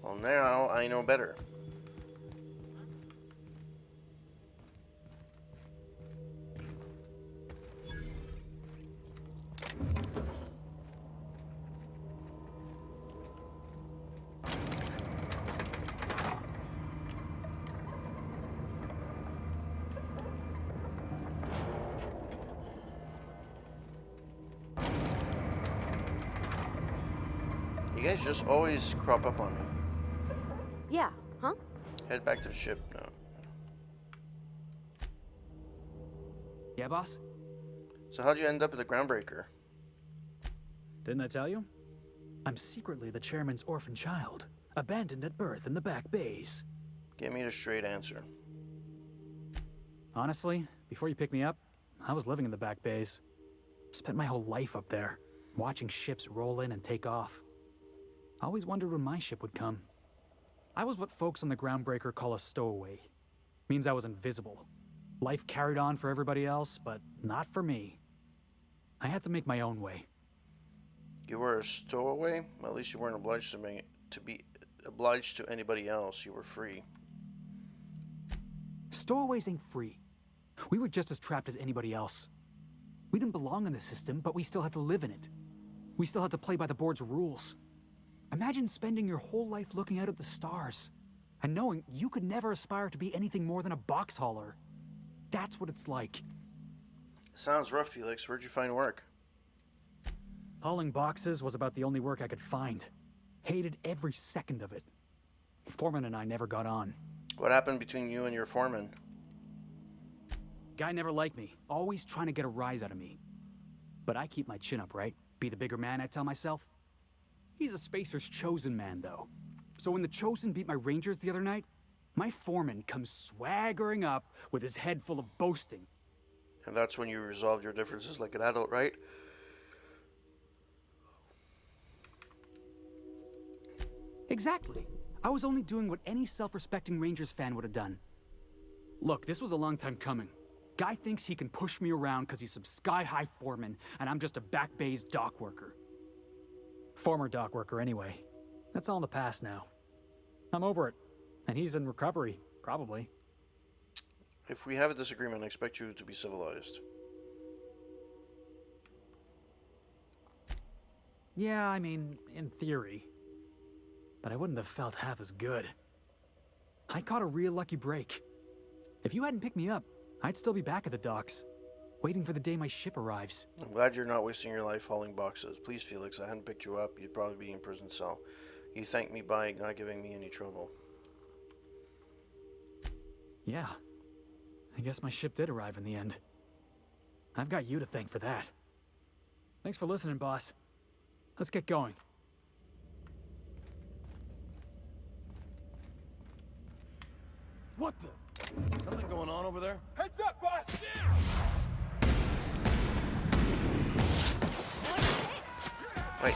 Well, now I know better. You guys just always crop up on me. Yeah, huh? Head back to the ship. No. Yeah, boss? So how'd you end up at the Groundbreaker? Didn't I tell you? I'm secretly the chairman's orphan child, abandoned at birth in the back bays. Give me the straight answer. Honestly, before you picked me up, I was living in the back bays. Spent my whole life up there, watching ships roll in and take off. I always wondered when my ship would come. I was what folks on the Groundbreaker call a stowaway. Means I was invisible. Life carried on for everybody else, but not for me. I had to make my own way. You were a stowaway? Well, at least you weren't obliged to be obliged to anybody else. You were free. Stowaways ain't free. We were just as trapped as anybody else. We didn't belong in the system, but we still had to live in it. We still had to play by the board's rules. Imagine spending your whole life looking out at the stars, and knowing you could never aspire to be anything more than a box hauler. That's what it's like. Sounds rough, Felix. Where'd you find work? Hauling boxes was about the only work I could find. Hated every second of it. Foreman and I never got on. What happened between you and your foreman? Guy never liked me, always trying to get a rise out of me. But I keep my chin up, right? Be the bigger man, I tell myself. He's a Spacer's chosen man, though. So when the Chosen beat my Rangers the other night, my foreman comes swaggering up with his head full of boasting. And that's when you resolved your differences like an adult, right? Exactly. I was only doing what any self-respecting Rangers fan would have done. Look, this was a long time coming. Guy thinks he can push me around because he's some sky-high foreman, and I'm just a back bay's dock worker. Former dock worker, anyway. That's all in the past now. I'm over it. And he's in recovery, probably. If we have a disagreement, I expect you to be civilized. Yeah, I mean, in theory. But I wouldn't have felt half as good. I caught a real lucky break. If you hadn't picked me up, I'd still be back at the docks. waiting for the day my ship arrives. I'm glad you're not wasting your life hauling boxes. Please, Felix, I hadn't picked you up. You'd probably be in prison cell. You thanked me by not giving me any trouble. Yeah. I guess my ship did arrive in the end. I've got you to thank for that. Thanks for listening, boss. Let's get going. What the? Something going on over there? Heads up, boss! Wait.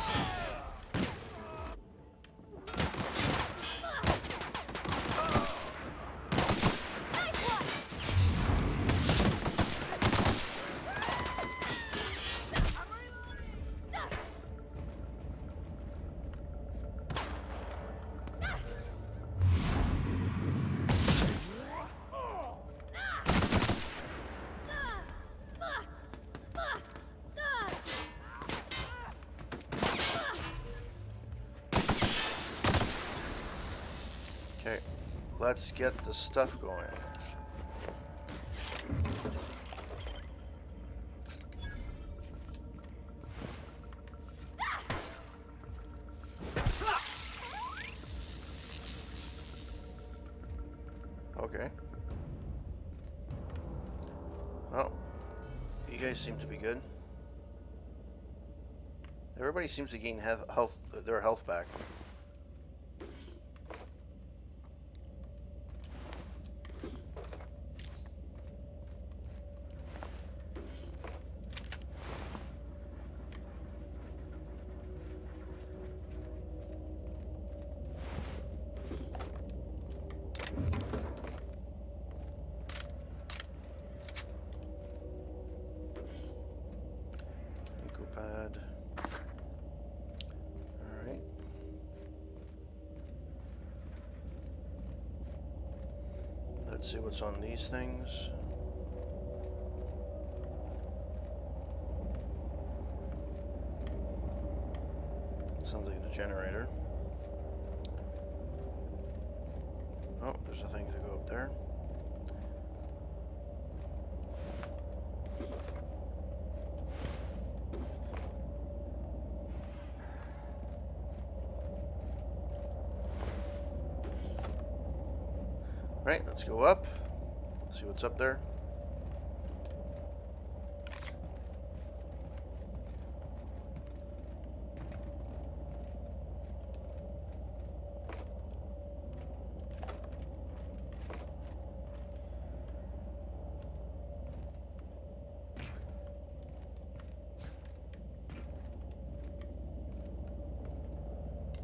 Okay, let's get the stuff going. Okay. Oh, you guys seem to be good. Everybody seems to gain their health back. Pad. All right. Let's see what's on these things. It sounds like the generator. Oh, there's a thing to go up there. Right, let's go up. See what's up there.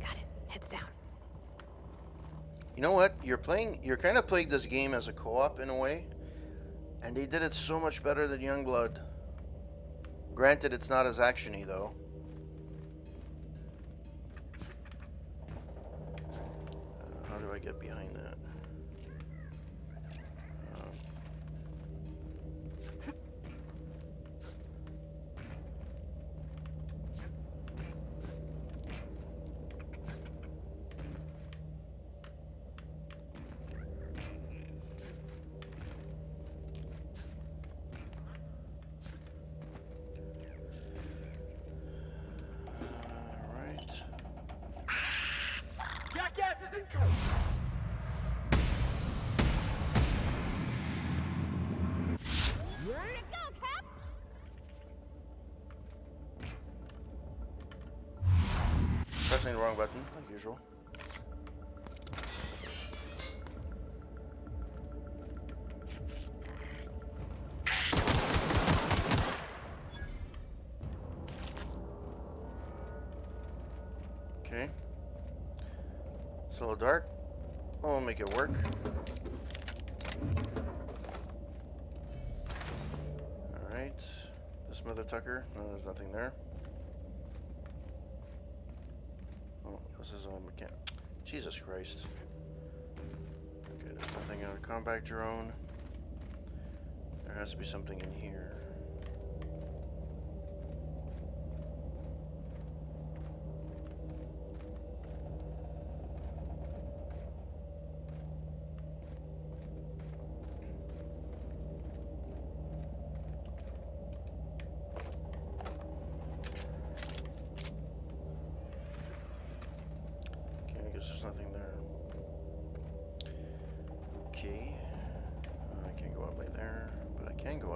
Got it. Heads down. You know what? You're kind of playing this game as a co-op in a way, and they did it so much better than Youngblood. Granted, it's not as actiony though. How do I get behind that? Jackass is incoming! Where'd it go, Cap? Pressing the wrong button, like usual. Okay. It's a little dark. We'll make it work. Alright. This Mother Tucker. No, there's nothing there. Oh, this is a mechanic. Jesus Christ. Okay, there's nothing on a combat drone. There has to be something in here.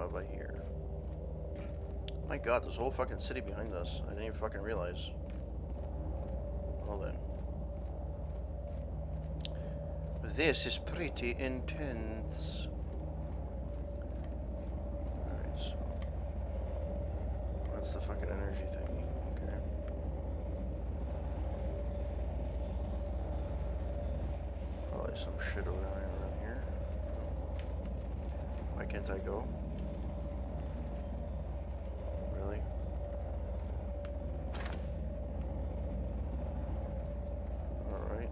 how about here? My god, there's a whole fucking city behind us. I didn't even fucking realize. Well then. This is pretty intense. Alright, so... that's the fucking energy thingy. Okay. Probably some shit around here. Why can't I go? Really? Alright.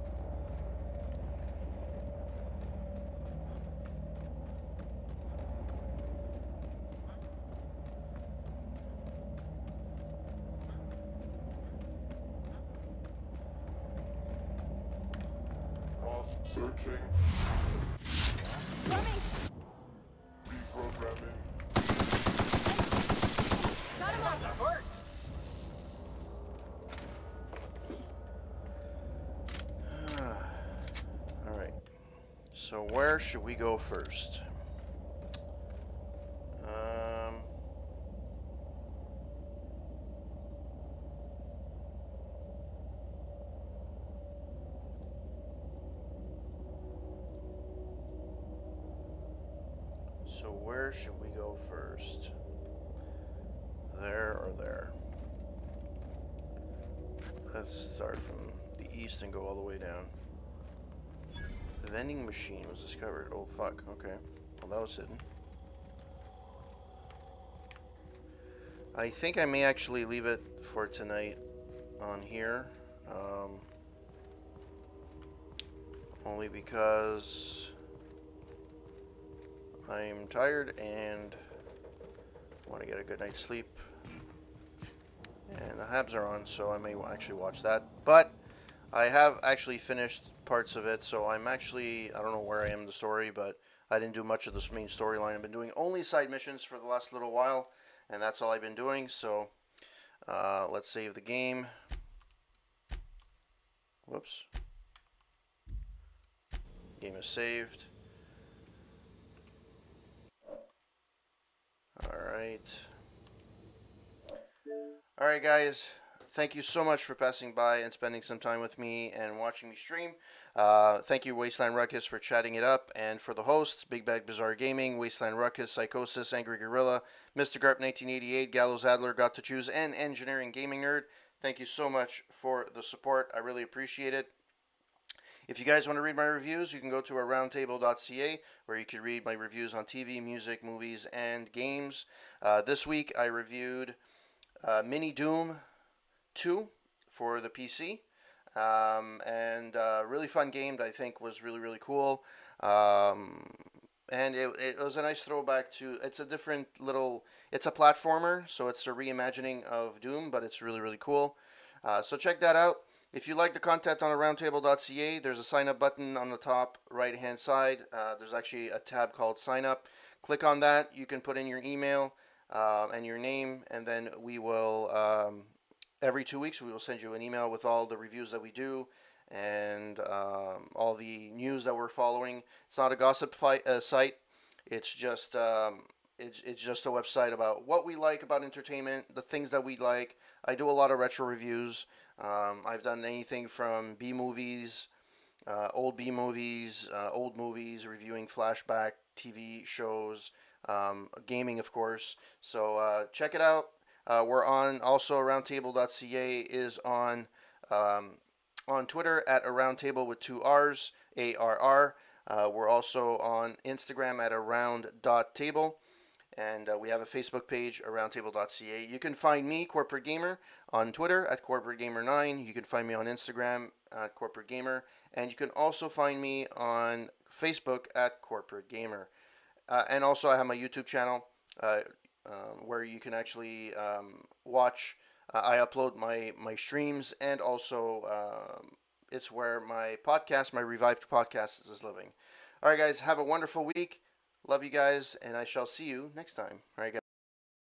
Searching. Coming! Reprogramming. Got him on! Alright. So where should we go first? So where should we go first? There or there? Let's start from the east and go all the way down. The vending machine was discovered. Oh fuck, okay. Well, that was hidden. I think I may actually leave it for tonight on here. Only because I'm tired and want to get a good night's sleep. And the Habs are on, so I may actually watch that. But I have actually finished parts of it, so I'm actually, I don't know where I am in the story, but I didn't do much of this main storyline. I've been doing only side missions for the last little while, and that's all I've been doing. So let's save the game. Whoops. Game is saved. Alright guys, thank you so much for passing by and spending some time with me and watching me stream. Thank you Wasteland Ruckus for chatting it up, and for the hosts, Big Bag Bizarre Gaming, Wasteland Ruckus, Psychosis, Angry Gorilla, Mr. Garp 1988, Gallows Adler, Got to Choose, and Engineering Gaming Nerd. Thank you so much for the support. I really appreciate it. If you guys want to read my reviews, you can go to aroundtable.ca, where you can read my reviews on TV, music, movies, and games. This week I reviewed Mini Doom 2 for the PC, and a really fun game that I think was really, really cool. And it was a nice throwback to, it's a different little, it's a platformer, so it's a reimagining of Doom, but it's really, really cool. So check that out. If you like the content on aroundtable.ca, there's a sign up button on the top right hand side. There's actually a tab called sign up. Click on that. You can put in your email and your name, and then we will, every 2 weeks, we will send you an email with all the reviews that we do and all the news that we're following. It's not a gossip site. It's just it's just a website about what we like about entertainment, the things that we like. I do a lot of retro reviews. I've done anything from B-movies, old B-movies, old movies, reviewing flashback TV shows, gaming, of course. So check it out. We're on also aroundtable.ca is on Twitter at aroundtable with 2 R's, ARR. We're also on Instagram at around.table. And we have a Facebook page, aroundtable.ca. You can find me, Corporate Gamer, on Twitter at CorporateGamer9. You can find me on Instagram at Corporate Gamer. And you can also find me on Facebook at Corporate Gamer. And also I have my YouTube channel where you can actually watch. I upload my streams, and also it's where my podcast, my revived podcast, is living. All right, guys, have a wonderful week. Love you guys, and I shall see you next time. All right, guys.